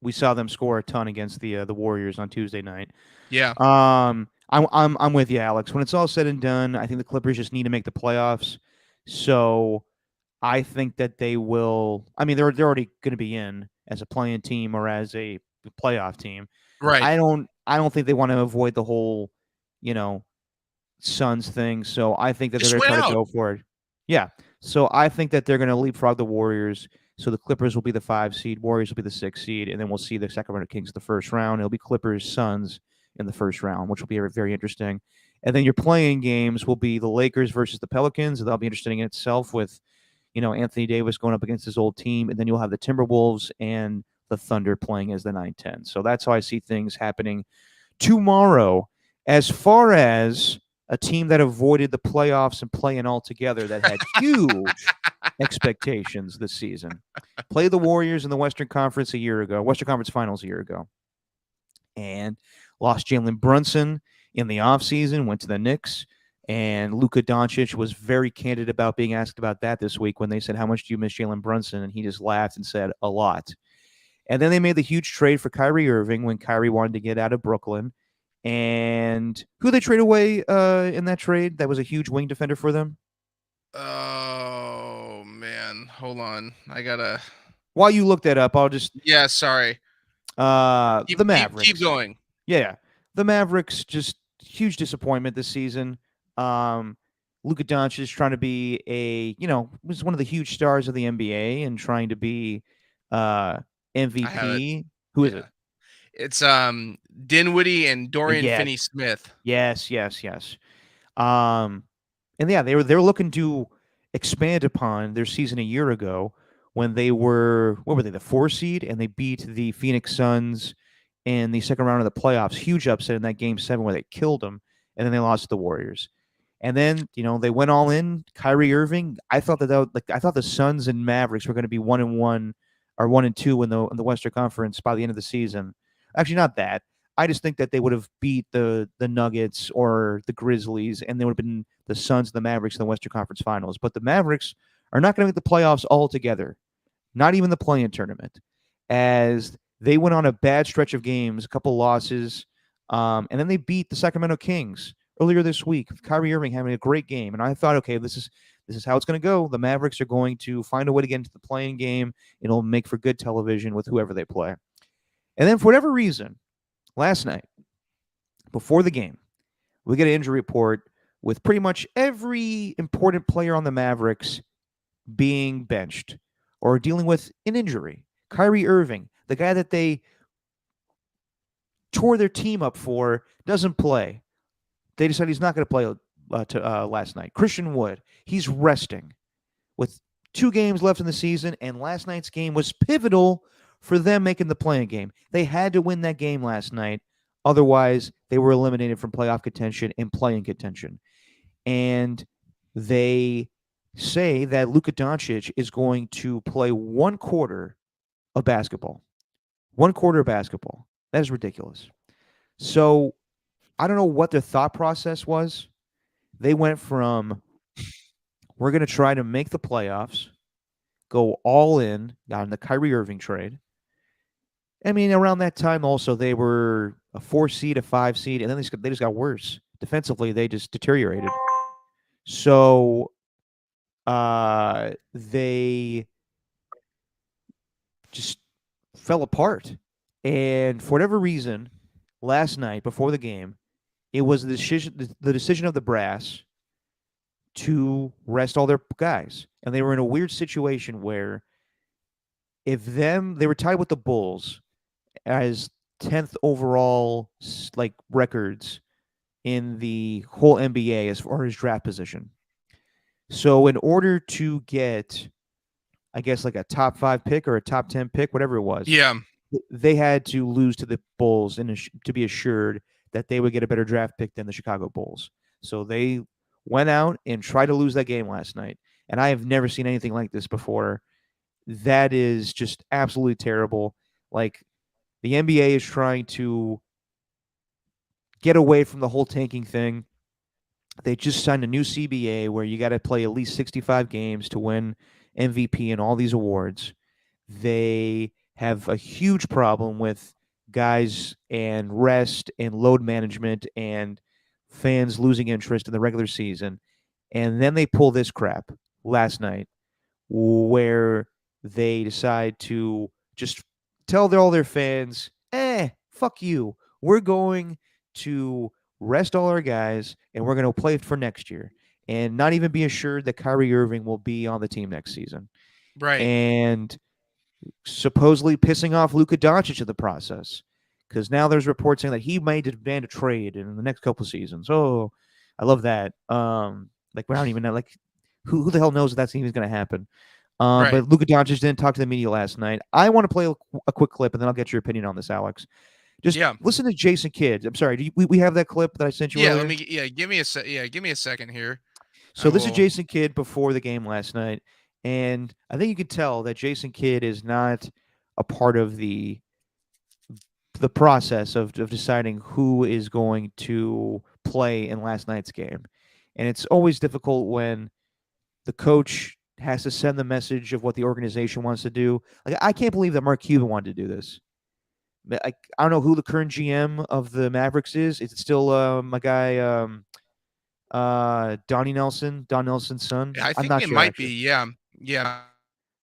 we saw them score a ton against the Warriors on Tuesday night. Yeah. I'm with you, Alex. When it's all said and done, I think the Clippers just need to make the playoffs. So I think that they will. I mean, they're already going to be in as a play-in team or as a playoff team. Right. I don't think they want to avoid the whole, Suns thing. So I think that they're going to try to go for it. Yeah. So I think that they're going to leapfrog the Warriors. So the Clippers will be the 5 seed, Warriors will be the 6 seed, and then we'll see the Sacramento Kings in the first round. It'll be Clippers, Suns in the first round, which will be very interesting. And then your playing games will be the Lakers versus the Pelicans. That'll be interesting in itself with, Anthony Davis going up against his old team. And then you'll have the Timberwolves and the Thunder playing as the 9-10. So that's how I see things happening tomorrow. As far as a team that avoided the playoffs and playing all together that had huge expectations this season. Played the Warriors in the Western Conference Western Conference Finals a year ago. And lost Jalen Brunson in the offseason, went to the Knicks. And Luka Doncic was very candid about being asked about that this week when they said, how much do you miss Jalen Brunson? And he just laughed and said, a lot. And then they made the huge trade for Kyrie Irving when Kyrie wanted to get out of Brooklyn. And who they trade away in that trade? That was a huge wing defender for them. Oh man, hold on. I gotta. While you look that up, I'll just. Yeah, sorry. The Mavericks. Keep going. Yeah, the Mavericks just huge disappointment this season. Luka Doncic is trying to be was one of the huge stars of the NBA and trying to be MVP. Who is it? It's Dinwiddie and Dorian Finney-Smith. Yes. And yeah, they were looking to expand upon their season a year ago when they were the 4 seed and they beat the Phoenix Suns in the second round of the playoffs. Huge upset in that Game 7 where they killed them, and then they lost to the Warriors. And then they went all in. Kyrie Irving. I thought I thought the Suns and Mavericks were going to be 1-1 or 1-2 in the Western Conference by the end of the season. Actually, not that. I just think that they would have beat the Nuggets or the Grizzlies, and they would have been the Suns, the Mavericks in the Western Conference Finals. But the Mavericks are not going to make the playoffs altogether, not even the play-in tournament, as they went on a bad stretch of games, a couple losses, and then they beat the Sacramento Kings earlier this week. Kyrie Irving having a great game, and I thought, okay, this is how it's going to go. The Mavericks are going to find a way to get into the playing game. It'll make for good television with whoever they play. And then for whatever reason, last night, before the game, we get an injury report with pretty much every important player on the Mavericks being benched or dealing with an injury. Kyrie Irving, the guy that they tore their team up for, doesn't play. They decided he's not going to play last night. Christian Wood, he's resting with 2 games left in the season, and last night's game was pivotal for them making the playing game. They had to win that game last night. Otherwise, they were eliminated from playoff contention and playing contention. And they say that Luka Doncic is going to play 1 quarter of basketball. 1 quarter of basketball. That is ridiculous. So I don't know what their thought process was. They went from, we're going to try to make the playoffs, go all in on the Kyrie Irving trade. I mean, around that time also, they were a 4 seed, a 5 seed, and then they just got worse. Defensively, they just deteriorated. So they just fell apart. And for whatever reason, last night before the game, it was the decision of the brass to rest all their guys. And they were in a weird situation where they were tied with the Bulls as 10th overall records in the whole NBA as far as draft position. So in order to get, I guess, like a top 5 pick or a top 10 pick, whatever it was, they had to lose to the Bulls to be assured that they would get a better draft pick than the Chicago Bulls. So they went out and tried to lose that game last night. And I have never seen anything like this before. That is just absolutely terrible. Like, the NBA is trying to get away from the whole tanking thing. They just signed a new CBA where you got to play at least 65 games to win MVP and all these awards. They have a huge problem with guys and rest and load management and fans losing interest in the regular season. And then they pull this crap last night where they decide to just tell all their fans, fuck you. We're going to rest all our guys, and we're going to play for next year and not even be assured that Kyrie Irving will be on the team next season. Right. And supposedly pissing off Luka Doncic in the process, because now there's reports saying that he may demand a trade in the next couple of seasons. Oh, I love that. We don't even know, who the hell knows if that's even going to happen. Right. But Luka Doncic didn't talk to the media last night. I want to play a quick clip, and then I'll get your opinion on this, Alex. Just listen to Jason Kidd. I'm sorry. We have that clip that I sent you earlier? Give me a second here. So this is Jason Kidd before the game last night, and I think you could tell that Jason Kidd is not a part of the process of deciding who is going to play in last night's game. And it's always difficult when the coach has to send the message of what the organization wants to do. Like, I can't believe that Mark Cuban wanted to do this. I don't know who the current GM of the Mavericks is. Is it still my guy Don Nelson's son? I think not it sure, might actually. be. Yeah.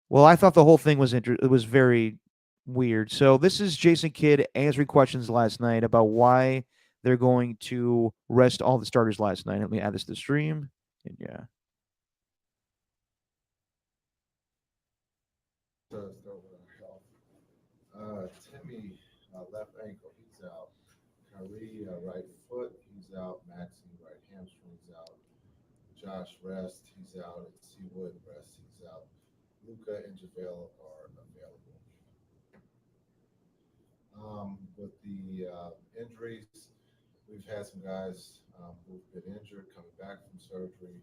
Well, I thought the whole thing was it was very weird. So this is Jason Kidd answering questions last night about why they're going to rest all the starters last night. Let me add this to the stream. And Timmy, left ankle, he's out. Kyrie, right foot, he's out. Maxey, right hamstring's out. Josh rest, he's out. And C Wood rest, he's out. Luka and JaVale are available. With the injuries, we've had some guys who've been injured coming back from surgery,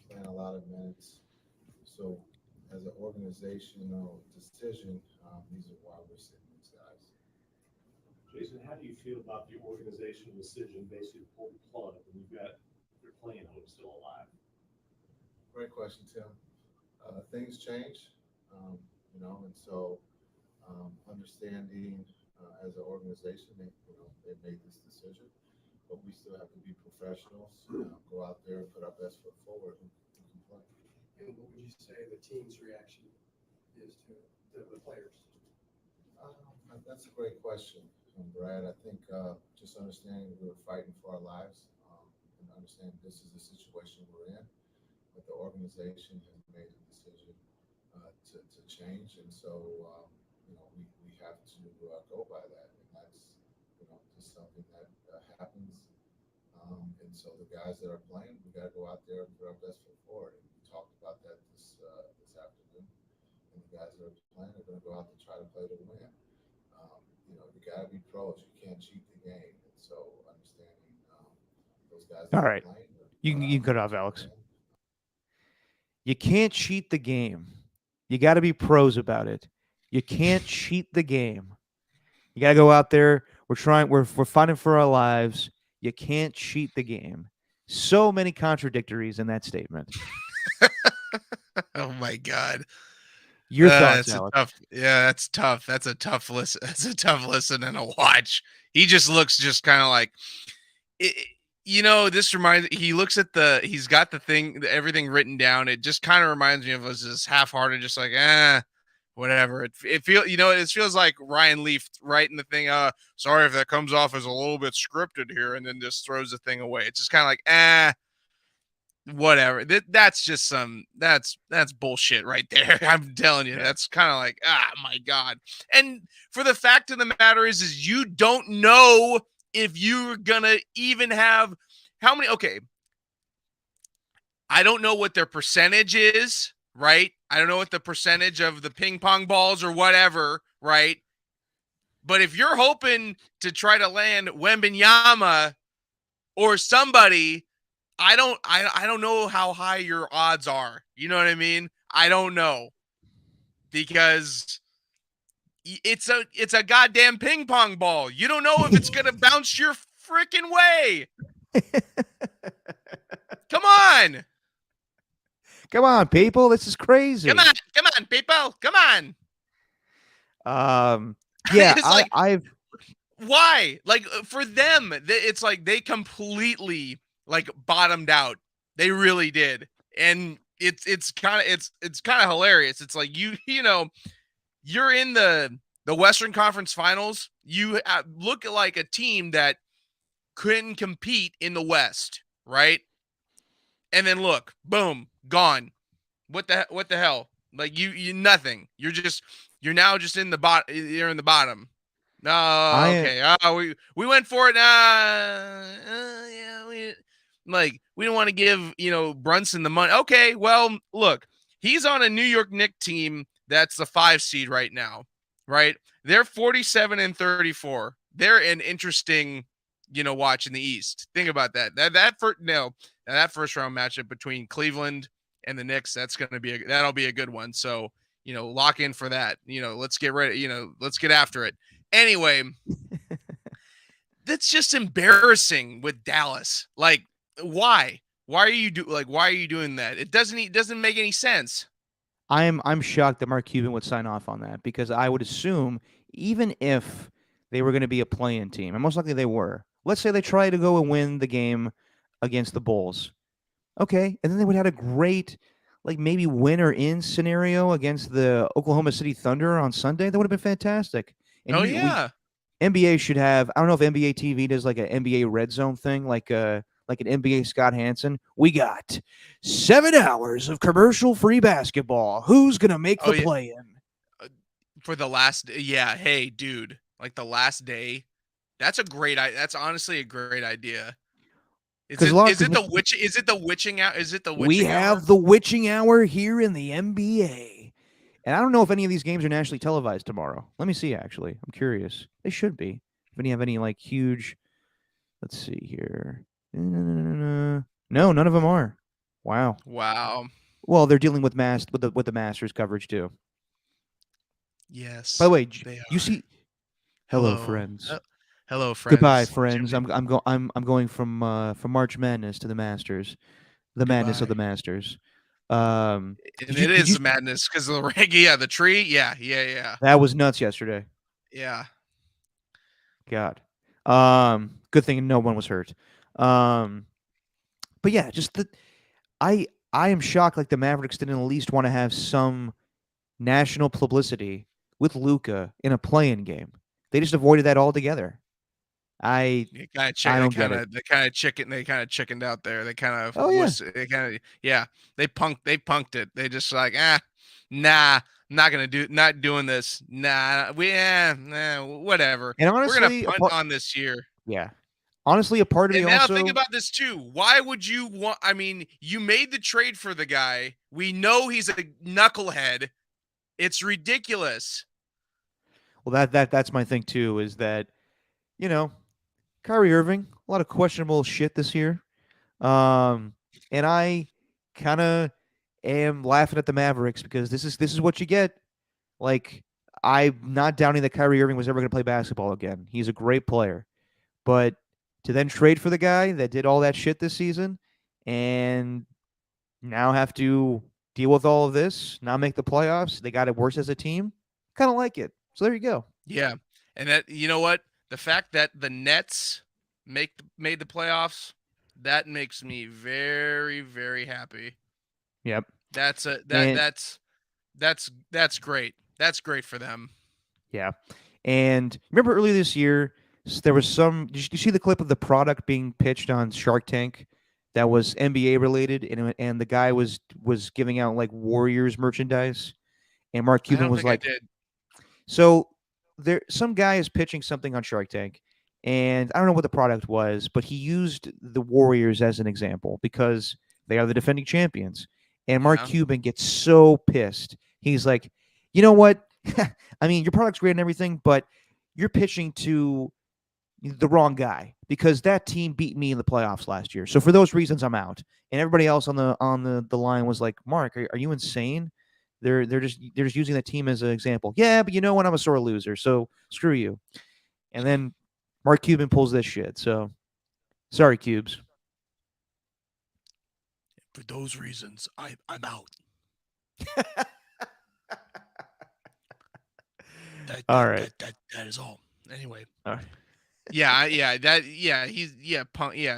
playing a lot of minutes. So, as an organizational decision, these are why we're sitting these guys. Jason, how do you feel about the organizational decision basically to pull the plug when you've got your playing hope still alive? Great question, Tim. Things change, and so understanding as an organization, they made this decision, but we still have to be professionals, go out there and put our best foot forward and play. And what would you say the team's reaction is to the players? That's a great question, Brad. I think just understanding we were fighting for our lives and understanding this is the situation we're in, but the organization has made a decision to change, and so we have to go by that, and that's just something that happens. And so the guys that are playing, we got to go out there and put our best foot forward. And we talked about that this afternoon. And the guys that are playing are going to go out and try to play to win. You got to be pros. You can't cheat the game. And so understanding those guys. All right, you can cut off, Alex. You can't cheat the game. You got to be pros about it. You can't cheat the game. You got to go out there. We're fighting for our lives. You can't cheat the game. So many contradictories in that statement. Oh my God. Your thoughts, Alex? That's tough. That's a tough listen. That's a tough listen and a watch. He just looks just kind of like, this reminds. He looks at he's got the thing, everything written down. It just kind of reminds me of us just half-hearted, just like, whatever. It feels like Ryan Leaf writing the thing. Sorry if that comes off as a little bit scripted here, and then just throws the thing away. It's just kind of like, whatever. That's just that's bullshit right there. I'm telling you, that's kind of like, my God. And for the fact of the matter is you don't know if you're gonna even have how many. Okay, I don't know what their percentage is. Right? I don't know what the percentage of the ping pong balls or whatever, right? But if you're hoping to try to land Wembanyama or somebody, I don't know how high your odds are. You know what I mean? I don't know. Because it's a goddamn ping pong ball. You don't know if it's going to bounce your freaking way. Come on. Come on, people. This is crazy. Come on, people. Come on. Yeah, I've. Why? Like for them, it's like they completely like bottomed out. They really did, and it's kind of hilarious. It's like you're in the Western Conference Finals. You look like a team that couldn't compete in the West, right? And then look, boom, gone. What the hell? Like you nothing. You're now just in the bottom. You're in the bottom. No, okay. We went for it. We don't want to give Brunson the money. Okay, well, look, he's on a New York Knicks team that's the 5 seed right now, right? They're 47-34. They're an interesting, watch in the East. Think about that. That first round matchup between Cleveland and the Knicks, that'll be a good one. So, lock in for that. Let's get ready. Let's get after it. Anyway, that's just embarrassing with Dallas. Like, why? Why are you doing that? It doesn't make any sense. I'm shocked that Mark Cuban would sign off on that, because I would assume even if they were going to be a play-in team, and most likely they were. Let's say they try to go and win the game against the Bulls. Okay, and then they would have a great, maybe win or in scenario against the Oklahoma City Thunder on Sunday. That would have been fantastic. And NBA should have. I don't know if NBA TV does like an NBA Red Zone thing, like an NBA Scott Hansen. We got 7 hours of commercial-free basketball. Who's gonna make the play-in for the last? Yeah, hey, dude, like the last day. That's honestly a great idea. Is it the witching hour? We have the witching hour here in the NBA. And I don't know if any of these games are nationally televised tomorrow. Let me see, actually. I'm curious. They should be. If any have any huge, let's see here. No, none of them are. Wow. Well, they're dealing with the Masters coverage too. Yes. By the way, you see. Hello, friends. Hello, friends. Goodbye, friends. Jimmy. I'm going from March Madness to the Masters, the madness of the Goodbye. Masters. And Did you, it did is you, madness because of the reggae. Yeah, the tree. Yeah. that was nuts yesterday. Yeah. God. Good thing no one was hurt. But yeah, just I am shocked. Like the Mavericks didn't at least want to have some national publicity with Luka in a play-in game. They just avoided that altogether. I They kind of I don't get it. They kind of chickened out there. They kind of Oh yeah. they kind of they punked it. They just like nah, not doing this. Nah, whatever. And We're gonna honestly, punt on this year. yeah. Honestly, a part of me And now also. think about this too. Why would you want? I mean, you made the trade for the guy. We know he's a knucklehead. It's ridiculous. Well, that's my thing too. Is that Kyrie Irving, a lot of questionable shit this year. And I kind of am laughing at the Mavericks because this is what you get. Like, I'm not doubting that Kyrie Irving was ever going to play basketball again. He's a great player. But to then trade for the guy that did all that shit this season and now have to deal with all of this, not make the playoffs, they got it worse as a team, kind of like it. So there you go. Yeah. And that, you know what? The fact that the Nets made the playoffs, that makes me very, very happy. Yep. That's great. That's great for them. Yeah. And remember earlier this year, there was did you see the clip of the product being pitched on Shark Tank that was NBA related, and the guy was giving out like Warriors merchandise, and Mark Cuban was like, so some guy is pitching something on Shark Tank, and I don't know what the product was, but he used the Warriors as an example because they are the defending champions. And Mark Cuban gets so pissed. He's like, you know what? I mean, your product's great and everything, but you're pitching to the wrong guy because that team beat me in the playoffs last year. So for those reasons, I'm out. And everybody else on the line was like, Mark, are you insane? They're just using that team as an example. Yeah, but you know what? I'm a sore loser, so screw you. And then Mark Cuban pulls this shit. So sorry, Cubes. For those reasons, I'm out. All right. That is all. Anyway. All right.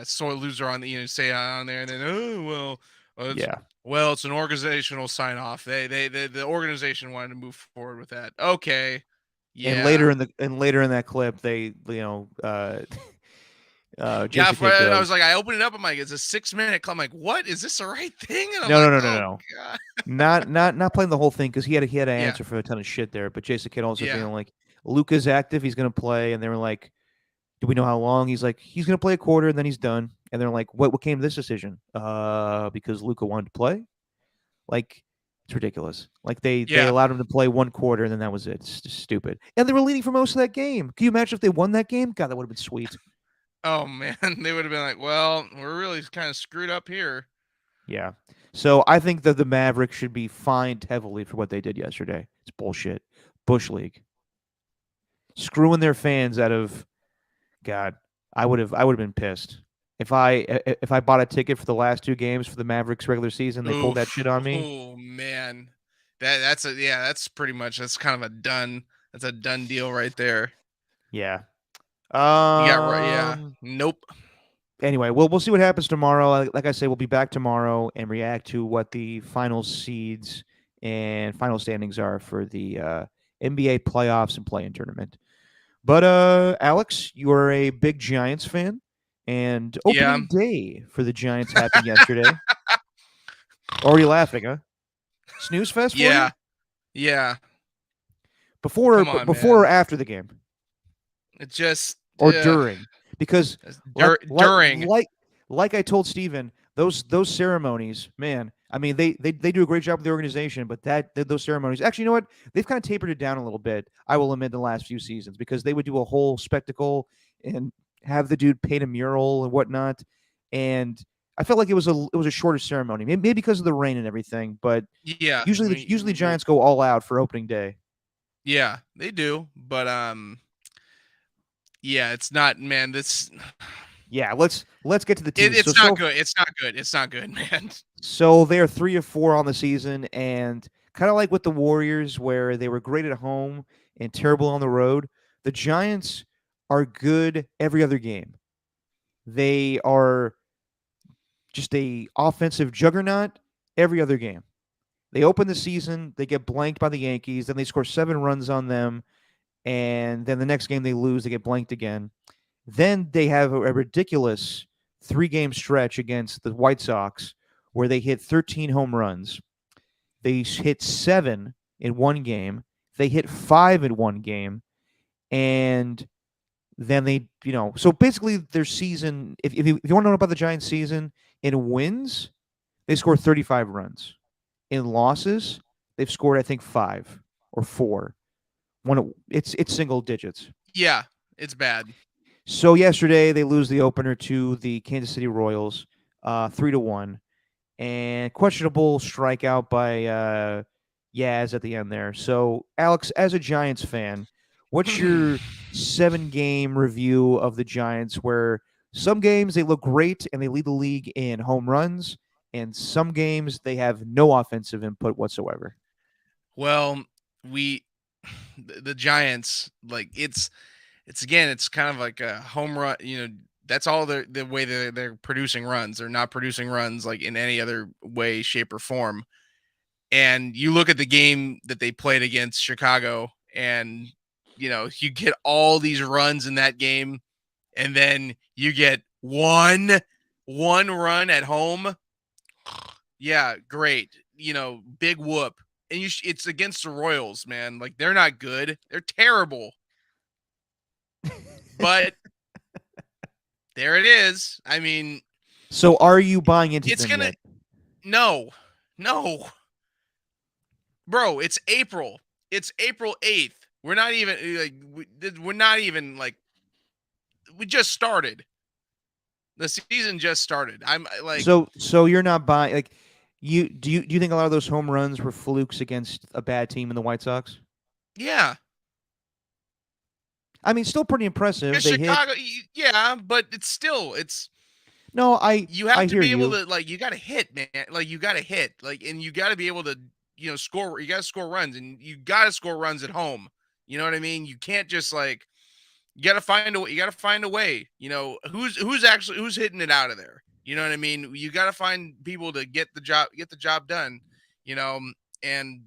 Sore loser on the say on there, and then it's an organizational sign off. The organization wanted to move forward with that. Okay. Yeah. And later in that clip, they I was like, I opened it up. I'm like, it's a 6-minute clip. I'm like, what is this the right thing? And I'm no. Not playing the whole thing because he had to answer for a ton of shit there. But Jason Kidd also being like, Luka's active, he's gonna play, and they were like, do we know how long? He's like, he's gonna play a quarter and then he's done. And they're like, what came to this decision? Because Luka wanted to play. Like, it's ridiculous. Like they allowed him to play one quarter and then that was it. It's just stupid. And they were leading for most of that game. Can you imagine if they won that game? God, that would have been sweet. Oh man, they would have been like, well, we're really kind of screwed up here. Yeah. So I think that the Mavericks should be fined heavily for what they did yesterday. It's bullshit. Bush League. Screwing their fans out of God. I would have been pissed. If I bought a ticket for the last 2 games for the Mavericks regular season, they pulled that shit on me. Oh man. That's pretty much kind of a done deal right there. Yeah. Nope. Anyway, we'll see what happens tomorrow. Like I say, we'll be back tomorrow and react to what the final seeds and final standings are for the NBA playoffs and play-in tournament. But Alex, you are a big Giants fan, and opening day for the Giants happened yesterday. Are you laughing, huh? Snooze fest for you? Yeah. Before or after the game? It just during, because during, like I told Steven, those ceremonies, man. I mean, they do a great job with the organization, but those ceremonies, actually, you know what? They've kind of tapered it down a little bit. I will admit, the last few seasons, because they would do a whole spectacle and have the dude paint a mural and whatnot, and I felt like it was a shorter ceremony, maybe because of the rain and everything. But usually Giants go all out for opening day. Yeah, they do, but Yeah, it's not, man. This Yeah, let's get to the teams. it's so not good. It's not good. It's not good, man. So they are 3-4 on the season, and kind of like with the Warriors, where they were great at home and terrible on the road. The Giants are good every other game. They are just a offensive juggernaut every other game. They open the season, they get blanked by the Yankees, then they score 7 runs on them, and then the next game they lose, they get blanked again. Then they have a ridiculous 3-game stretch against the White Sox where they hit 13 home runs. They hit 7 in one game. They hit 5 in one game. And then they, so basically their season, if you want to know about the Giants season, in wins, they score 35 runs. In losses, they've scored, I think, 5 or 4. It's single digits. Yeah, it's bad. So yesterday they lose the opener to the Kansas City Royals, 3-1, and questionable strikeout by Yaz at the end there. So Alex, as a Giants fan, what's your 7-game review of the Giants? Where some games they look great and they lead the league in home runs, and some games they have no offensive input whatsoever. Well, the Giants, like it's again, it's kind of like a home run. That's all the way they're producing runs. They're not producing runs like in any other way, shape, or form. And you look at the game that they played against Chicago, and you get all these runs in that game, and then you get one run at home. Yeah, great. Big whoop. And it's against the Royals, man. Like, they're not good. They're terrible. But there it is. I mean, so are you buying into it's them gonna yet? No, bro. It's April. It's April 8th. We're not even like we just started. The season just started. I'm like, so you're not buying, like, do you think a lot of those home runs were flukes against a bad team in the White Sox? yeah. I mean, still pretty impressive. Because They Chicago, hit. yeah, but it's No, I you have I to hear be able you. to, like, you got to hit, man. Like, you got to hit, like, and you got to be able to, score. You got to score runs, and you got to score runs at home. You know what I mean? You can't just, like, you got to find a way. You got to find a way. Who's hitting it out of there. You know what I mean? You got to find people to get the job done. And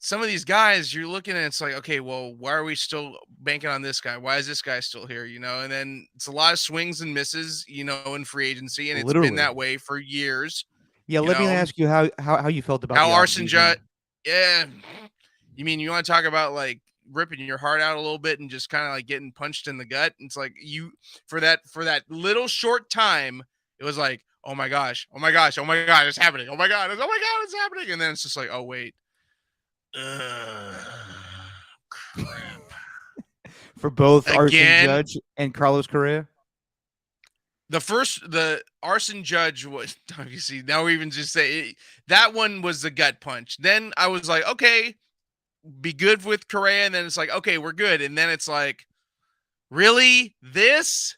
some of these guys you're looking at, it's like, okay, well, why are we still banking on this guy? Why is this guy still here? And then it's a lot of swings and misses, in free agency, and it's been Literally. that way for years. Yeah, let me ask you how you felt about How the Arson offseason. Judge, yeah. You mean you want to talk about, like, ripping your heart out a little bit and just kind of like getting punched in the gut? It's like, for that little short time, it was like, oh my gosh, it's happening. Oh my God, it's happening. And then it's just like, oh wait. Crap. For both Arson Again. Judge and Carlos Correa? The Arson Judge was, you see, now we even just say it, that one was the gut punch. Then I was like, okay, be good with Correa. And then it's like, okay, we're good. And then it's like, really? This?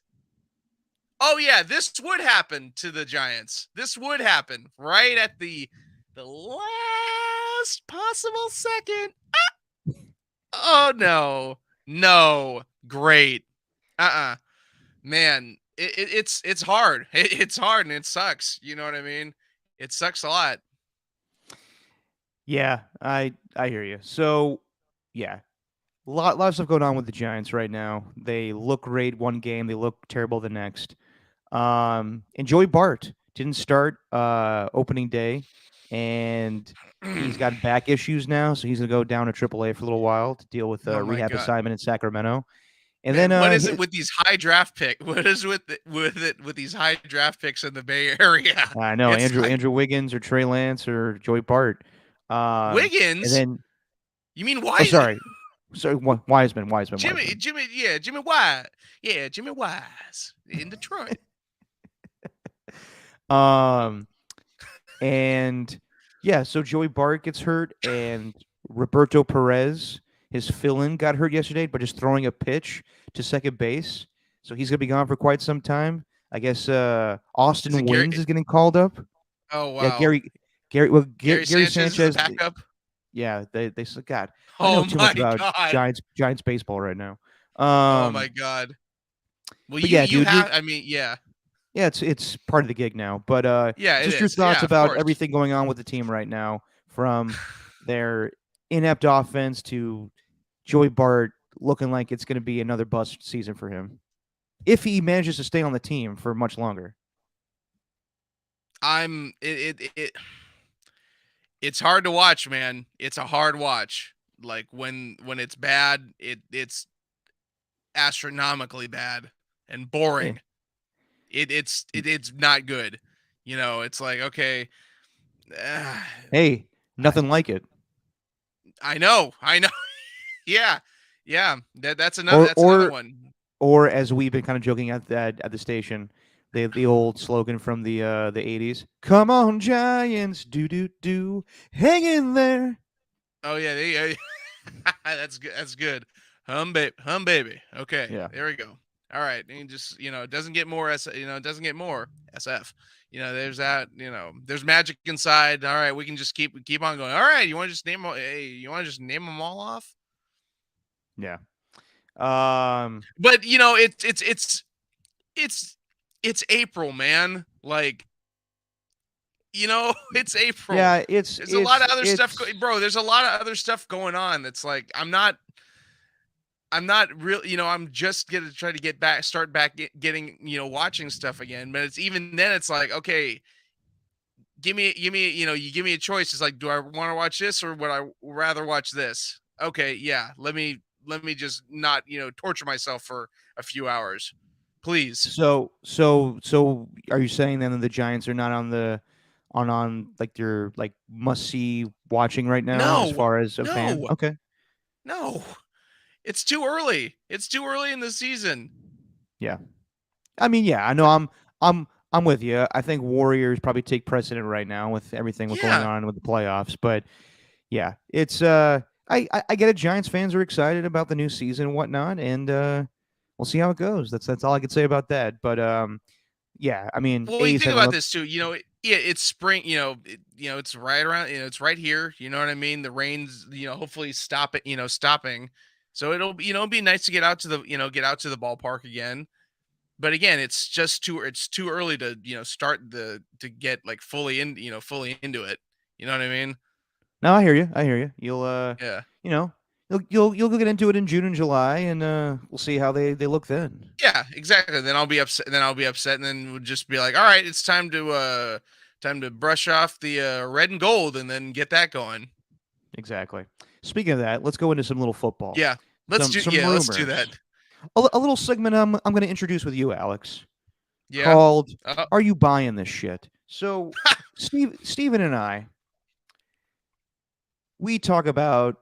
Oh yeah, this would happen to the Giants. This would happen right at the last possible second. Oh no, great. Man, it's hard. It's hard and it sucks. You know what I mean? It sucks a lot. Yeah, I hear you. So, yeah, a lot of stuff going on with the Giants right now. They look great one game, they look terrible the next. And Joey Bart didn't start opening day, and he's got back issues now, so he's gonna go down to AAA for a little while to deal with a rehab assignment in Sacramento. And Man, then what is it with these high draft picks? What is with these high draft picks in the Bay Area? I know Andrew Wiggins or Trey Lance or Joey Bart. Wiggins. And then you mean Wiseman? Sorry, Wiseman. Jimmy Wise. Yeah, Jimmy Wise in Detroit. And yeah, so Joey Bart gets hurt, and Roberto Perez, his fill-in, got hurt yesterday, but just throwing a pitch to second base, so he's gonna be gone for quite some time. I guess Is Austin it Gary? Wings is getting called up. Oh Yeah, wow. Gary Gary Sanchez is the Sanchez. backup. Yeah, they said, God, I know Oh too my much about god. Giants baseball right now. Oh my god. Well, But you yeah, you dude, have. I mean, yeah, yeah, it's part of the gig now. But yeah, it just your is. thoughts Yeah, of about course. everything going on with the team right now, from their inept offense to Joey Bart looking like it's going to be another bust season for him, if he manages to stay on the team for much longer. It's hard to watch, man. It's a hard watch. Like when it's bad, it's astronomically bad and boring. It's not good. You know, it's like, okay, Hey, nothing like it. I know. Yeah. That's another Or one. or as we've been kind of joking at the station, the old slogan from the '80s. Come on, Giants, do, hang in there. Oh yeah, that's good. That's good. Hum baby. Okay, Yeah. there we go. All right, and just it doesn't get more it doesn't get more SF. There's that. There's magic inside. All right, we can just keep on going. All right, you want to just name? Hey, you want to just name them all off? Yeah. But it's April, man. Like it's April. Yeah, There's a lot of other stuff, bro. There's a lot of other stuff going on. That's like I'm not real. I'm just gonna try to start back getting watching stuff again. But it's even then, it's like, okay, give me you give me a choice. It's like, do I want to watch this or would I rather watch this? Okay, yeah. Let me just not torture myself for a few hours, please. So are you saying then that the Giants are not on like your like must see watching right now as far as a fan? Okay. No. It's too early. It's too early in the season. Yeah. I mean, yeah, I know I'm with you. I think Warriors probably take precedent right now with everything going on with the playoffs, but yeah, it's I get it. Giants fans are excited about the new season and whatnot, and we'll see how it goes. That's all I could say about that. But yeah, I mean, well, you think about this too. It's spring. It's right around. It's right here. You know what I mean? The rain's hopefully stopping. So it'll be nice to get out to the ballpark again. But again, it's too early to start to get like fully into it. You know what I mean? No, I hear you. You'll Yeah. you'll get into it in June and July, and we'll see how they look then. Yeah, exactly. Then I'll be upset. And then we'll just be like, all right, it's time to brush off the red and gold, and then get that going. Exactly. Speaking of that, let's go into some little football. Yeah, let's do that. A little segment I'm going to introduce with you, Alex. Yeah. Called "Are You Buying This Shit?" So, Steven and I, we talk about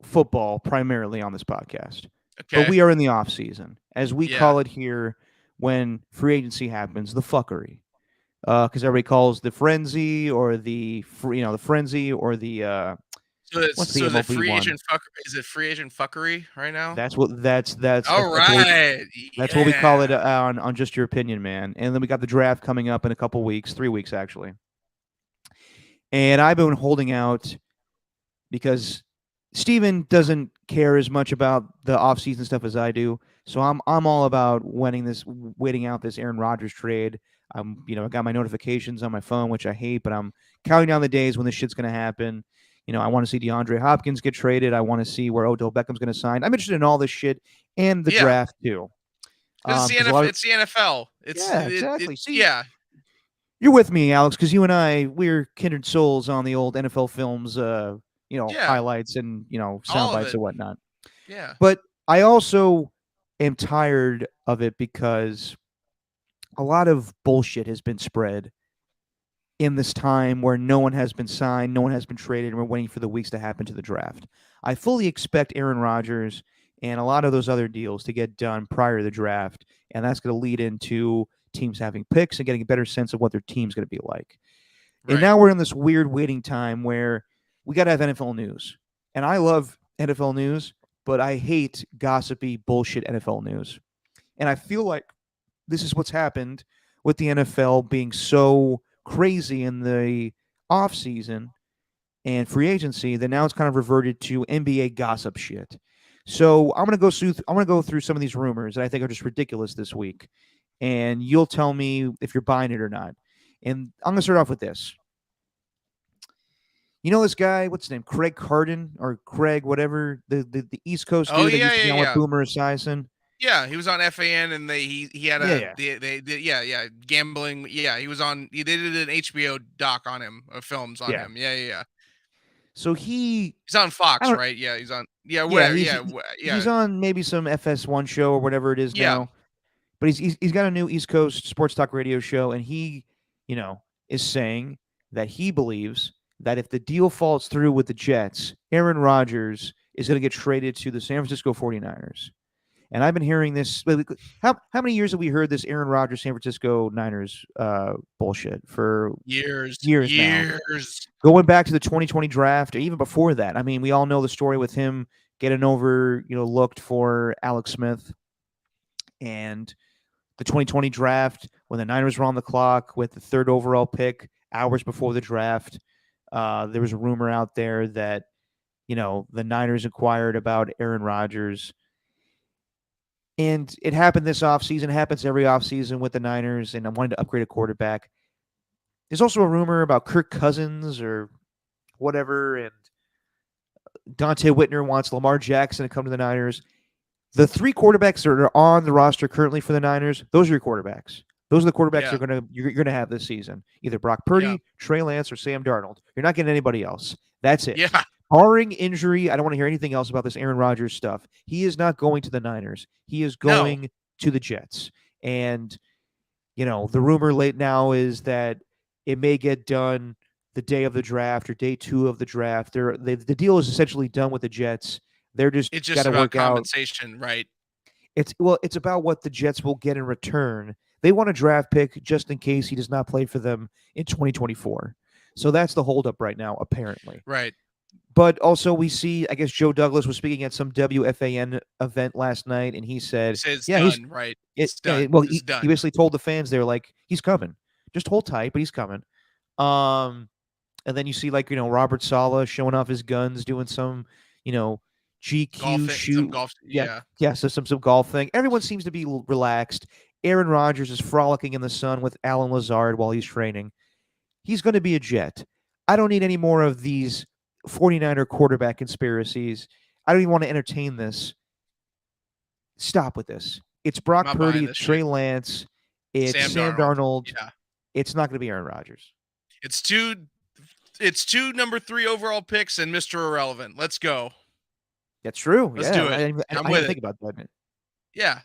football primarily on this podcast. Okay. But we are in the off season, as we call it here when free agency happens, the fuckery. Because everybody calls the frenzy or the frenzy or the the free agent is it free agent fuckery right now? That's all right. That's what we call it on Just Your Opinion, man. And then we got the draft coming up in a couple weeks, 3 weeks actually. And I've been holding out because Steven doesn't care as much about the offseason stuff as I do. So I'm all about waiting out this Aaron Rodgers trade. I got my notifications on my phone, which I hate, but I'm counting down the days when this shit's going to happen. I want to see DeAndre Hopkins get traded. I want to see where Odell Beckham's going to sign. I'm interested in all this shit and the draft too. It's the NFL. Exactly. Yeah. You're with me, Alex, because you and we're kindred souls on the old NFL films, highlights and, sound bites and whatnot. Yeah. But I also am tired of it because a lot of bullshit has been spread in this time where no one has been signed, no one has been traded, and we're waiting for the weeks to happen to the draft. I fully expect Aaron Rodgers and a lot of those other deals to get done prior to the draft, and that's going to lead into teams having picks and getting a better sense of what their team's going to be like. Right. And now we're in this weird waiting time where we got to have NFL news. And I love NFL news, but I hate gossipy bullshit NFL news. And I feel like this is what's happened with the NFL being so crazy in the offseason and free agency that now it's kind of reverted to NBA gossip shit. So I'm gonna go through some of these rumors that I think are just ridiculous this week, and you'll tell me if you're buying it or not. And I'm gonna start off with this. You know this guy, what's his name? Craig Carden or Craig, whatever, the East Coast Oh dude that yeah, used to be yeah, on with yeah. Boomer Esiason. Yeah, he was on FAN, and he had Yeah, yeah, gambling. Yeah, he was on. They did an HBO doc on him, films on Yeah. him. Yeah. So he's on I Fox, don't- right? Yeah, he's on. yeah, Yeah, whatever. he's Yeah, he's on maybe some FS1 show or whatever it is Yeah. now. But he's got a new East Coast sports talk radio show, and he, is saying that he believes that if the deal falls through with the Jets, Aaron Rodgers is going to get traded to the San Francisco 49ers. And I've been hearing this. How many years have we heard this Aaron Rodgers San Francisco Niners bullshit for years now? Going back to the 2020 draft, or even before that. I mean, we all know the story with him getting looked for Alex Smith, and the 2020 draft when the Niners were on the clock with the 3rd overall pick hours before the draft. There was a rumor out there that the Niners inquired about Aaron Rodgers. And it happened this offseason. It happens every offseason with the Niners, and I'm wanting to upgrade a quarterback. There's also a rumor about Kirk Cousins or whatever, and Dante Whitner wants Lamar Jackson to come to the Niners. The 3 quarterbacks that are on the roster currently for the Niners, those are your quarterbacks. Those are the quarterbacks you're gonna have this season. Either Brock Purdy, Trey Lance, or Sam Darnold. You're not getting anybody else. That's it. Yeah. Barring injury, I don't want to hear anything else about this Aaron Rodgers stuff. He is not going to the Niners. He is going to the Jets. And, the rumor late now is that it may get done the day of the draft or day 2 of the draft. The deal is essentially done with the Jets. It's just got to about work out. compensation, right? It's about what the Jets will get in return. They want a draft pick just in case he does not play for them in 2024. So that's the holdup right now, apparently. Right. But also we see, I guess Joe Douglas was speaking at some WFAN event last night, and he said, It's "Yeah, done, right? It's done. Well, It's he done. basically told the fans, they're like, he's coming. Just hold tight, but he's coming." And then you see Robert Saleh showing off his guns, doing some GQ Golf, shoot. some golf. Yeah. So some golf thing. Everyone seems to be relaxed. Aaron Rodgers is frolicking in the sun with Alan Lazard while he's training. He's going to be a Jet. I don't need any more of these 49er quarterback conspiracies. I don't even want to entertain this. Stop with this. It's Brock Purdy, it's Trey Lance, it's Sam Darnold. Yeah. It's not going to be Aaron Rodgers. It's two number 3 overall picks and Mr. Irrelevant. Let's go. That's true. Let's do it. I didn't think about that. Man. Yeah.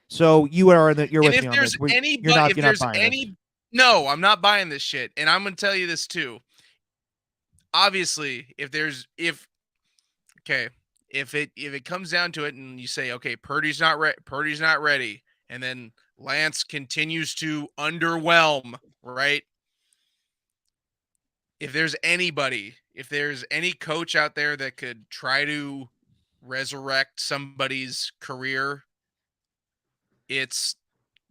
So you're with me on this. If there's any, no, I'm not buying this shit. And I'm going to tell you this too. Obviously, if it comes down to it and you say, okay, Purdy's not ready, and then Lance continues to underwhelm, right? If there's any coach out there that could try to resurrect somebody's career, it's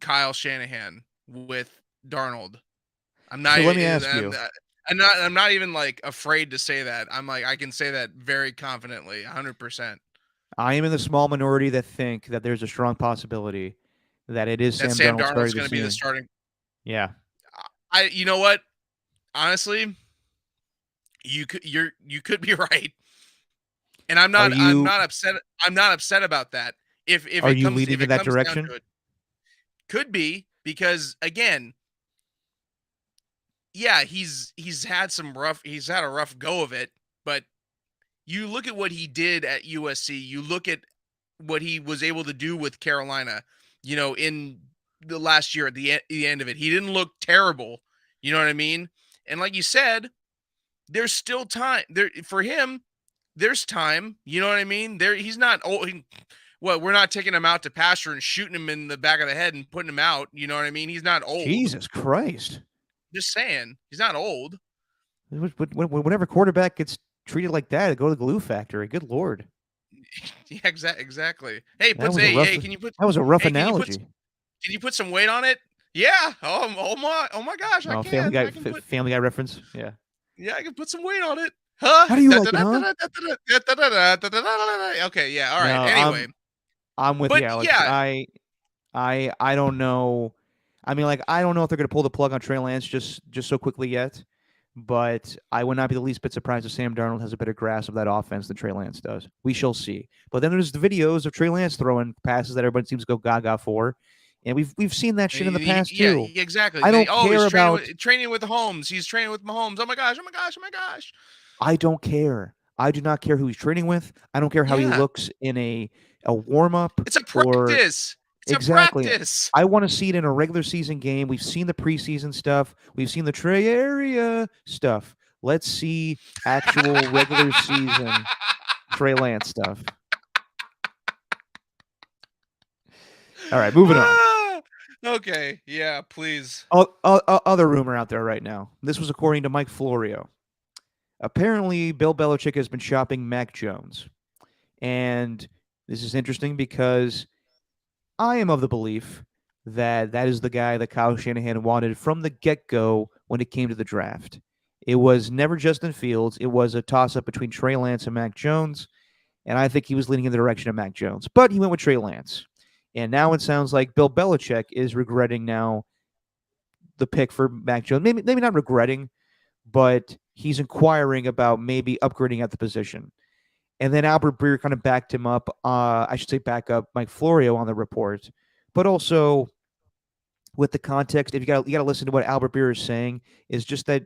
Kyle Shanahan with Darnold. Let me ask you. I'm not even afraid to say that. I can say that very confidently, 100%. I am in the small minority that think that there's a strong possibility that it is Sam Darnold's going to be the starting. Yeah. You know what? Honestly, you could be right. And I'm not upset. I'm not upset about that. If are you leading in that direction? Could be, because again, yeah, he's had a rough go of it, but you look at what he did at USC, you look at what he was able to do with Carolina, in the last year at the end of it. He didn't look terrible. You know what I mean? And like you said, there's still time there for him. There's time. You know what I mean? He's not old. We're not taking him out to pasture and shooting him in the back of the head and putting him out. You know what I mean? He's not old. Jesus Christ. Just saying, he's not old. Whenever quarterback gets treated like that, go to the glue factory. Good Lord. Yeah, exactly. Hey, That was a rough. can you put That was a rough hey, analogy. can you put some weight on it? Yeah. Oh my gosh, I No, can. I can put Family Guy reference. Yeah. yeah, I can put some weight on it. Huh? How do you like it, huh? Okay, yeah, all right. No, Anyway, I'm with but you, Alex. yeah, I don't know. I mean, like, I don't know if they're going to pull the plug on Trey Lance just so quickly yet, but I would not be the least bit surprised if Sam Darnold has a better grasp of that offense than Trey Lance does. We shall see. But then there's the videos of Trey Lance throwing passes that everybody seems to go gaga for, and we've seen that shit in the past yeah, too. exactly. I don't Oh, care he's about. training with Mahomes. He's training with Mahomes. Oh my gosh. Oh my gosh. Oh my gosh. I don't care. I do not care who he's training with. I don't care how he Yeah, looks in a warm up it's a or practice. It's a exactly. practice. I want to see it in a regular season game. We've seen the preseason stuff. We've seen the Trey area stuff. Let's see actual regular season Trey Lance stuff. All right, moving on. Okay, yeah, please. Other rumor out there right now. This was according to Mike Florio. Apparently, Bill Belichick has been shopping Mac Jones. And this is interesting because I am of the belief that that is the guy that Kyle Shanahan wanted from the get-go when it came to the draft. It was never Justin Fields. It was a toss-up between Trey Lance and Mac Jones, and I think he was leaning in the direction of Mac Jones. But he went with Trey Lance. And now it sounds like Bill Belichick is regretting now the pick for Mac Jones. Maybe not regretting, but he's inquiring about maybe upgrading at the position. And then Albert Breer kind of backed him up. I should say back up Mike Florio on the report, but also with the context, if you got to listen to what Albert Breer is saying, is just that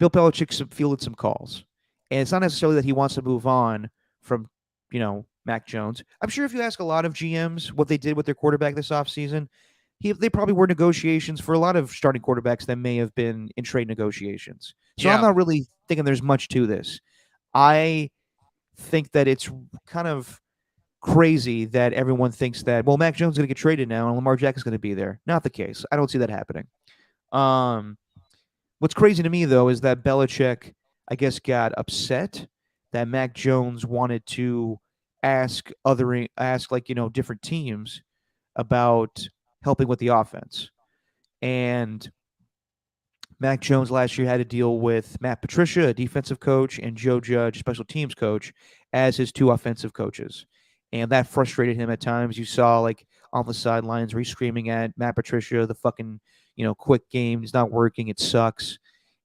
Bill Belichick fielded some calls, and it's not necessarily that he wants to move on from Mac Jones. I'm sure if you ask a lot of GMs what they did with their quarterback this offseason, they probably were negotiations for a lot of starting quarterbacks that may have been in trade negotiations. So Yeah. I'm not really thinking there's much to this. I think that it's kind of crazy that everyone thinks that, well, Mac Jones is going to get traded now and Lamar Jackson's going to be there. Not the case. I don't see that happening. What's crazy to me, though, is that Belichick, I guess, got upset that Mac Jones wanted to ask different teams about helping with the offense. And Mac Jones last year had to deal with Matt Patricia, a defensive coach, and Joe Judge, special teams coach, as his two offensive coaches. And that frustrated him at times. You saw, like, on the sidelines where he's screaming at Matt Patricia, the fucking, quick game is not working. It sucks.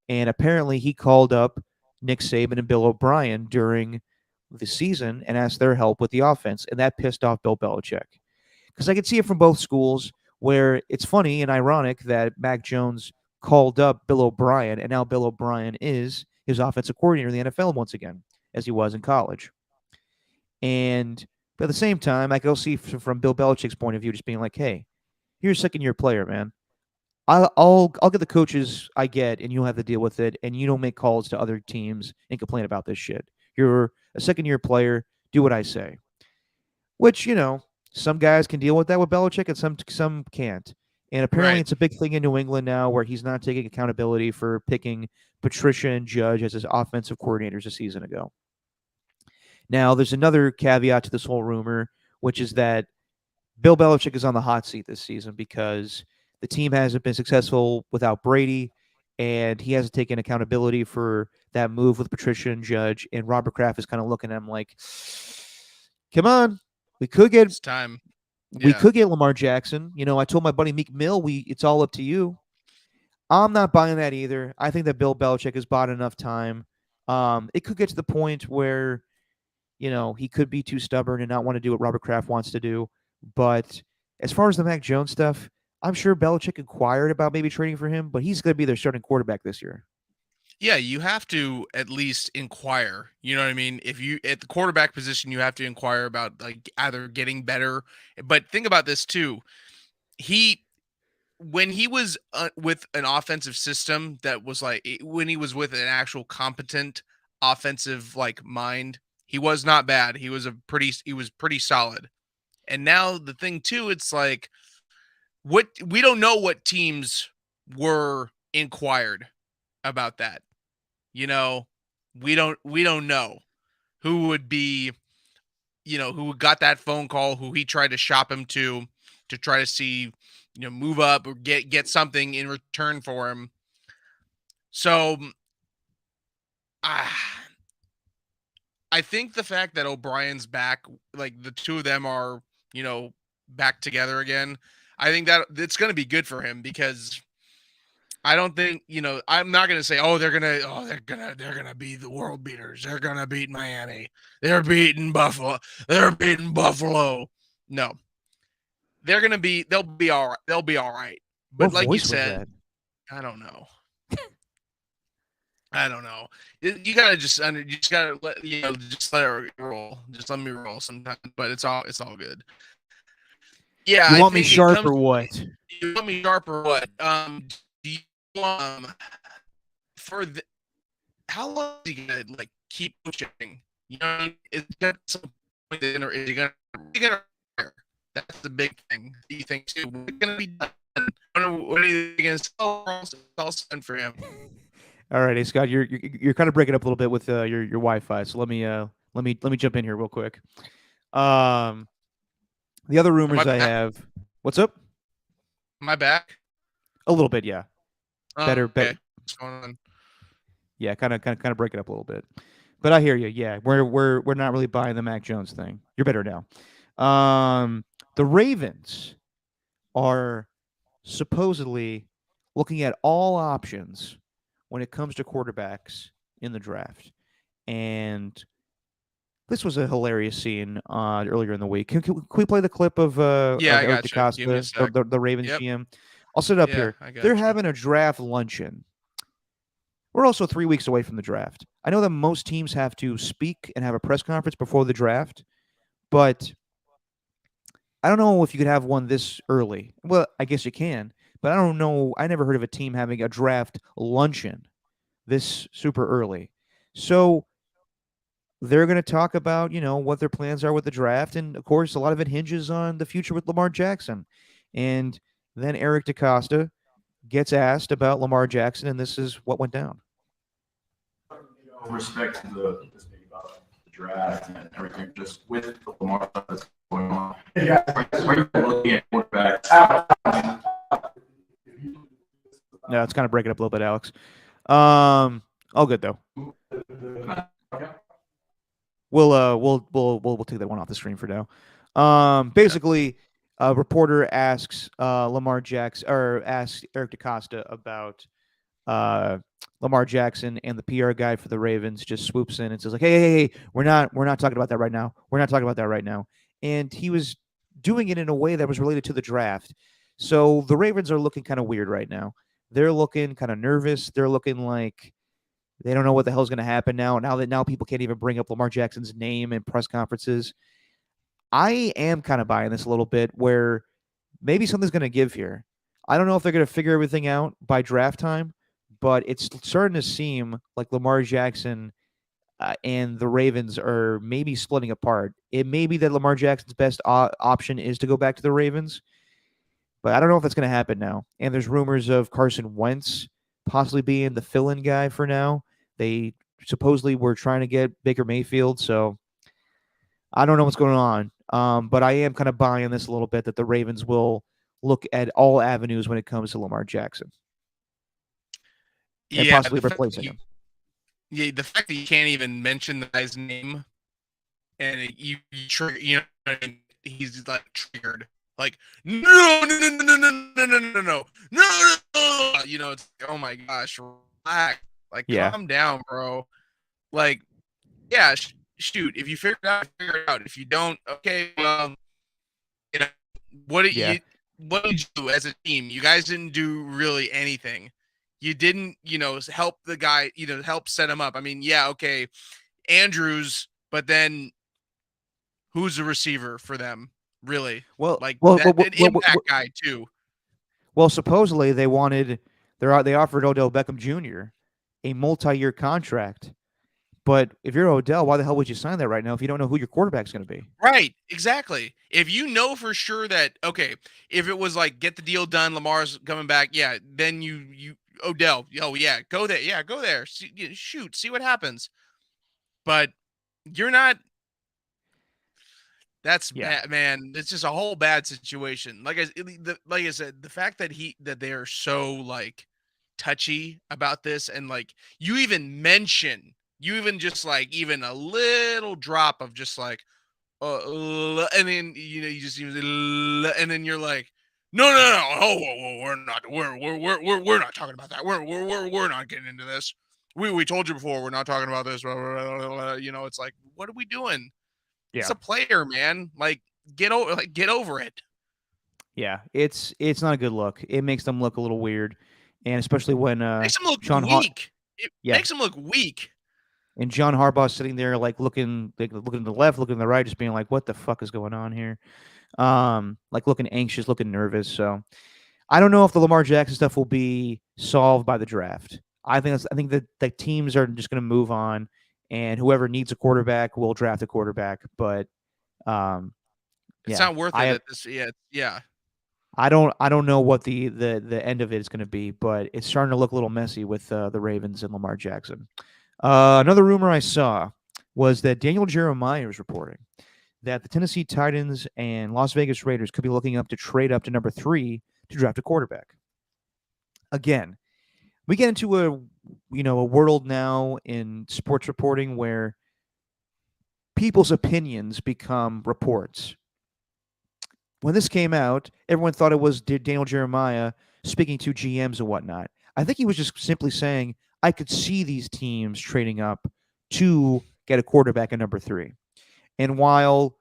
And apparently he called up Nick Saban and Bill O'Brien during the season and asked their help with the offense. And that pissed off Bill Belichick. Because I could see it from both schools, where it's funny and ironic that Mac Jones called up Bill O'Brien, and now Bill O'Brien is his offensive coordinator in the NFL once again, as he was in college. But at the same time, I can also see from Bill Belichick's point of view, just being like, hey, you're a second-year player, man. I'll get the coaches I get, and you'll have to deal with it, and you don't make calls to other teams and complain about this shit. You're a second-year player. Do what I say. Which, some guys can deal with that with Belichick, and some can't. And apparently it's a big thing in New England now where he's not taking accountability for picking Patricia and Judge as his offensive coordinators a season ago. Now, there's another caveat to this whole rumor, which is that Bill Belichick is on the hot seat this season because the team hasn't been successful without Brady, and he hasn't taken accountability for that move with Patricia and Judge. And Robert Kraft is kind of looking at him like, come on, we could get It's time. We could get Lamar Jackson. I told my buddy Meek Mill, it's all up to you. I'm not buying that either. I think that Bill Belichick has bought enough time. It could get to the point where, he could be too stubborn and not want to do what Robert Kraft wants to do. But as far as the Mac Jones stuff, I'm sure Belichick inquired about maybe trading for him, but he's going to be their starting quarterback this year. Yeah, you have to at least inquire. You know what I mean? If you at the quarterback position, you have to inquire about like either getting better. But think about this too. When he was with an offensive system that was when he was with an actual competent offensive mind, he was not bad. He was pretty solid. And now the thing too, it's like we don't know what teams were inquired about that. We don't know who would be, who got that phone call, who he tried to shop him to try to see, move up or get something in return for him. So I think the fact that O'Brien's back, like the two of them are, back together again, I think that it's going to be good for him, because I don't think, I'm not going to say, they're going to be the world beaters. They're going to beat Miami. They're beating Buffalo. They're beating Buffalo. No. They'll be all right. They'll be all right. But What like you voice was said, that? I don't know. I don't know. You gotta you just gotta just let it roll. Just let me roll sometimes. But it's all good. Yeah. You I want me think it sharp comes- or what? You want me sharp or what? Do you for the, how long is he gonna keep pushing? You know, what I mean? It's got some point that is he gonna retire? That's the big thing. Do you think too? We're gonna be done. What are you gonna sell for him? All right, hey Scott, you're kind of breaking up a little bit with your Wi-Fi. So let me jump in here real quick. The other rumors I back? have. What's up? Am I back? A little bit, yeah. Better. Okay. What's going on? Yeah, kind of break it up a little bit. But I hear you. Yeah, we're not really buying the Mac Jones thing. You're better now. The Ravens are supposedly looking at all options when it comes to quarterbacks in the draft. And this was a hilarious scene earlier in the week. Can we play the clip of Yeah, I Eric gotcha. Give me a DeCosta, sec. the Ravens Yep. GM? I'll sit up Yeah, here. I They're gotcha. having a draft luncheon. We're also 3 weeks away from the draft. I know that most teams have to speak and have a press conference before the draft, but I don't know if you could have one this early. Well, I guess you can, but I don't know. I never heard of a team having a draft luncheon this super early. So they're going to talk about, what their plans are with the draft. And of course, a lot of it hinges on the future with Lamar Jackson. And then Eric DeCosta gets asked about Lamar Jackson, and this is what went down. Respect to the draft and everything, just with the Lamar stuff that's going on. Yeah. Where you looking at quarterbacks? No, it's kind of breaking up a little bit, Alex. All good though. We'll take that one off the screen for now. Basically, a reporter asks Lamar Jackson, or asks Eric DeCosta about Lamar Jackson, and the PR guy for the Ravens just swoops in and says like, hey, we're not talking about that right now. We're not talking about that right now. And he was doing it in a way that was related to the draft. So the Ravens are looking kind of weird right now. They're looking kind of nervous. They're looking like they don't know what the hell's going to happen now. Now people can't even bring up Lamar Jackson's name in press conferences. I am kind of buying this a little bit where maybe something's going to give here. I don't know if they're going to figure everything out by draft time, but it's starting to seem like Lamar Jackson and the Ravens are maybe splitting apart. It may be that Lamar Jackson's best option is to go back to the Ravens, but I don't know if that's going to happen now. And there's rumors of Carson Wentz possibly being the fill-in guy for now. They supposedly were trying to get Baker Mayfield, so I don't know what's going on. But I am kind of buying this a little bit that the Ravens will look at all avenues when it comes to Lamar Jackson. And possibly replacing him. Yeah, the fact that you can't even mention the guy's name, and you trigger, he's like triggered, like no, it's like, oh my gosh, relax, like calm down, bro. Like, yeah, shoot, if you figure it out, figure it out. If you don't, okay, well, what did you do as a team? You guys didn't do really anything. You didn't, help the guy, help set him up. I mean, yeah, okay, Andrews, but then who's the receiver for them, really? Well, an impact guy too. Well, supposedly they offered Odell Beckham Jr. a multi-year contract. But if you're Odell, why the hell would you sign that right now if you don't know who your quarterback's going to be? Right, exactly. If you know for sure that, okay, if it was like get the deal done, Lamar's coming back, yeah, then you Odell, yeah, go there, go there, see what happens. But you're not. That's Yeah. bad, man. It's just a whole bad situation. Like I said, the fact that they are so like touchy about this, and like you even just like even a little drop of just like and then you just and then you're like, no, oh, whoa, we're not talking about that. We're not getting into this. We told you before, we're not talking about this. It's like, what are we doing? It's Yeah. a player, man. Like get over it. Yeah. It's not a good look. It makes them look a little weird, and especially when Makes him look Sean weak. It yeah, makes him look weak. and John Harbaugh sitting there like looking to the left, looking to the right, just being like, "What the fuck is going on here?" Like looking anxious, looking nervous. So I don't know if the Lamar Jackson stuff will be solved by the draft. I think that the teams are just going to move on, and whoever needs a quarterback will draft a quarterback. But It's yeah, not worth it at this. Yeah. I don't know what the end of it is going to be, but it's starting to look a little messy with the Ravens and Lamar Jackson. Another rumor I saw was that Daniel Jeremiah is reporting that the Tennessee Titans and Las Vegas Raiders could be looking up to trade up to number 3 to draft a quarterback. Again, we get into a world now in sports reporting where people's opinions become reports. When this came out, everyone thought it was Daniel Jeremiah speaking to GMs and whatnot. I think he was just simply saying, I could see these teams trading up to get a quarterback at number 3. And while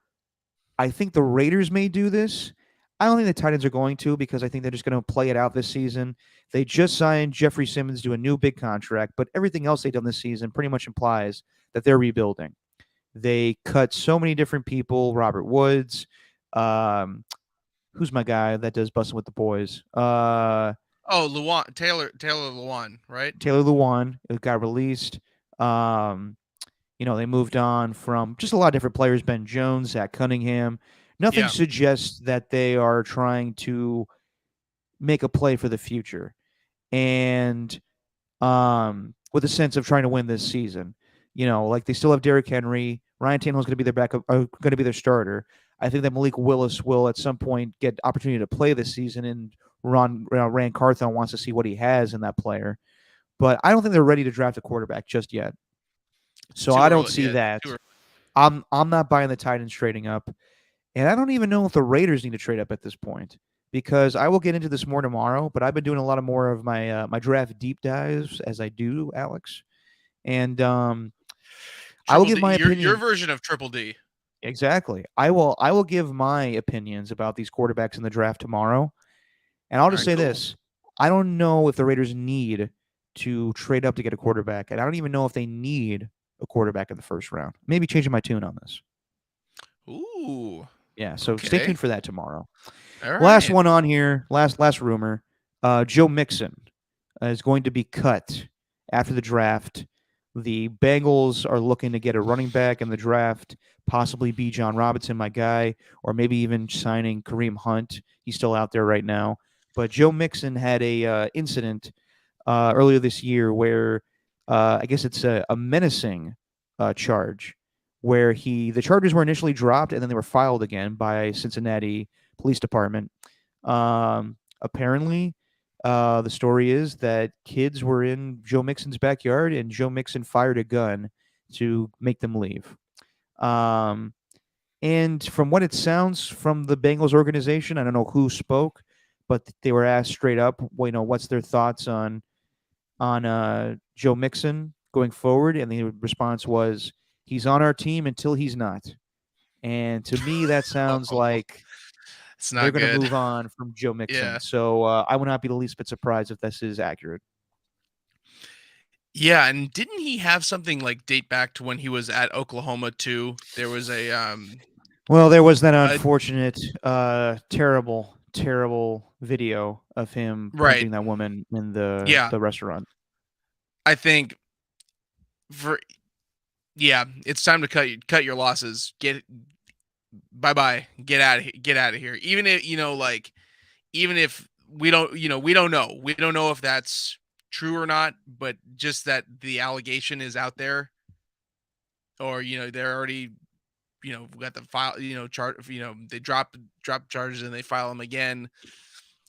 I think the Raiders may do this, I don't think the Titans are going to, because I think they're just going to play it out this season. They just signed Jeffrey Simmons to a new big contract, but everything else they've done this season pretty much implies that they're rebuilding. They cut so many different people. Robert Woods, who's my guy that does Busting with the Boys? Oh, Lewan, Taylor Lewan, right? Taylor Lewan got released. They moved on from just a lot of different players. Ben Jones, Zach Cunningham. Nothing suggests that they are trying to make a play for the future, and with a sense of trying to win this season. Like they still have Derrick Henry. Ryan Tannehill's going to be their backup, going to be their starter. I think that Malik Willis will at some point get opportunity to play this season, and Rand Carthon wants to see what he has in that player. But I don't think they're ready to draft a quarterback just yet. So I don't see that. I'm not buying the Titans trading up. And I don't even know if the Raiders need to trade up at this point, because I will get into this more tomorrow, but I've been doing a lot more of my my draft deep dives as I do, Alex. And I will give my opinion. Your version of Triple D. Exactly. I will give my opinions about these quarterbacks in the draft tomorrow. And I'll just say this. I don't know if the Raiders need to trade up to get a quarterback, and I don't even know if they need a quarterback in the first round. Maybe changing my tune on this. Ooh. Yeah, so stay tuned for that tomorrow. All Last right. one on here, last rumor. Joe Mixon is going to be cut after the draft. The Bengals are looking to get a running back in the draft, possibly be John Robinson, my guy, or maybe even signing Kareem Hunt. He's still out there right now. But Joe Mixon had a incident earlier this year where I guess it's a menacing charge, where the charges were initially dropped and then they were filed again by Cincinnati Police Department. Apparently, the story is that kids were in Joe Mixon's backyard and Joe Mixon fired a gun to make them leave. And from what it sounds from the Bengals organization, I don't know who spoke, but they were asked straight up, what's their thoughts on Joe Mixon going forward, and the response was, he's on our team until he's not. And to me, that sounds like they're going to move on from Joe Mixon. Yeah. So I would not be the least bit surprised if this is accurate. Yeah, and didn't he have something like date back to when he was at Oklahoma too? There was a Well, there was that unfortunate, terrible video of him punching that woman in the restaurant. I think it's time to cut your losses. Bye-bye. Get out of here. Even if even if we don't know. We don't know if that's true or not, but just that the allegation is out there, or they're already we got the file, chart, they drop charges and they file them again.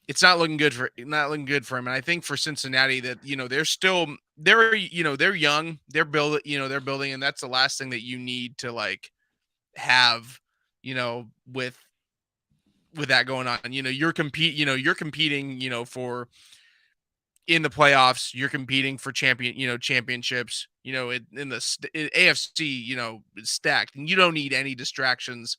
It's not looking good for him. And I think for Cincinnati that, they're young, they're building, and that's the last thing that you need to like have, with that going on. You're competing, for in the playoffs, you're competing for championships, in AFC, is stacked, and you don't need any distractions,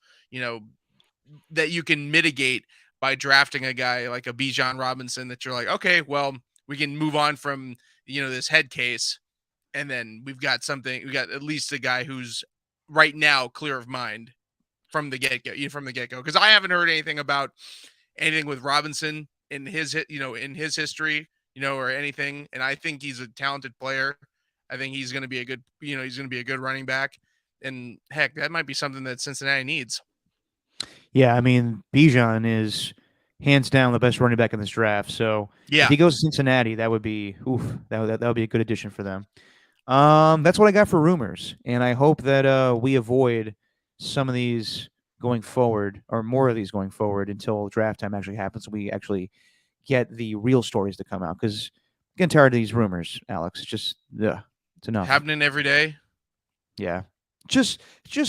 that you can mitigate by drafting a guy like a Bijan Robinson that you're like, okay, well, we can move on from, this head case. And then we got at least a guy who's right now clear of mind from the get-go, because I haven't heard anything about anything with Robinson in his history, or anything. And I think he's a talented player. I think he's going to be a good, running back. And heck, that might be something that Cincinnati needs. Yeah, I mean, Bijan is hands down the best running back in this draft. So if he goes to Cincinnati, that would be that would be a good addition for them. That's what I got for rumors, and I hope that we avoid some of these going forward, or more of these going forward, until draft time actually happens. We actually get the real stories to come out, because I'm getting tired of these rumors, Alex. It's just it's enough. Happening every day. Yeah. Just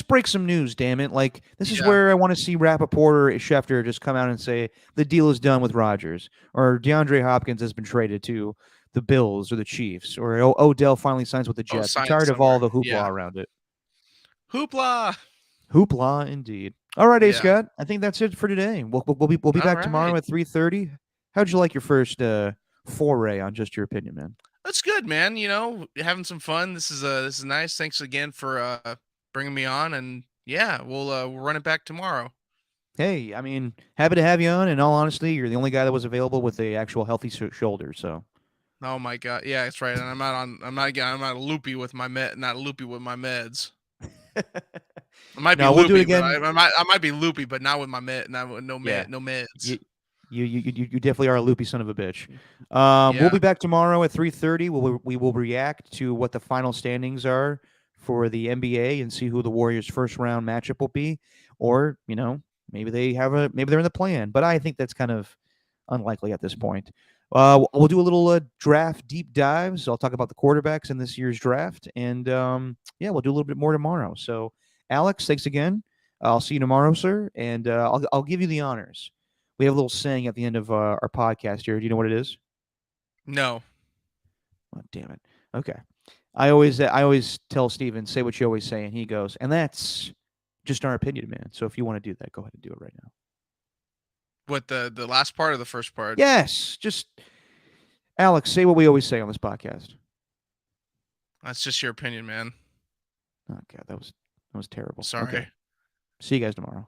break some news, damn it. Like, this is where I want to see Rappaport or Schefter just come out and say the deal is done with Rodgers, or DeAndre Hopkins has been traded to the Bills or the Chiefs, or Odell finally signs with the Jets. I'm tired of all the hoopla around it. Hoopla, indeed. All right, Scott. I think that's it for today. We'll be back tomorrow at 3:30. How'd you like your first foray on Just Your Opinion, man? That's good, man. Having some fun. This is nice. Thanks again for bringing me on, and we'll run it back tomorrow. Hey, I mean, happy to have you on. In all honesty, you're the only guy that was available with a actual healthy shoulder. So. Oh my God, yeah, that's right. And I'm not loopy with my meds. I might be loopy, we'll do it again. I might be loopy, but not with my no meds. You definitely are a loopy son of a bitch. We'll be back tomorrow at 3:30. We will react to what the final standings are for the NBA and see who the Warriors' first round matchup will be, or maybe they're in the play-in, but I think that's kind of unlikely at this point. We'll do a little draft deep dives. I'll talk about the quarterbacks in this year's draft, and we'll do a little bit more tomorrow. So, Alex, thanks again. I'll see you tomorrow, sir, and I'll give you the honors. We have a little saying at the end of our podcast here. Do you know what it is? No. Oh, damn it. Okay. I always tell Steven, say what you always say, and he goes, and that's just our opinion, man. So if you want to do that, go ahead and do it right now. What, the last part or the first part? Yes. Just, Alex, say what we always say on this podcast. That's just your opinion, man. Oh, God, that was terrible. Sorry. Okay. See you guys tomorrow.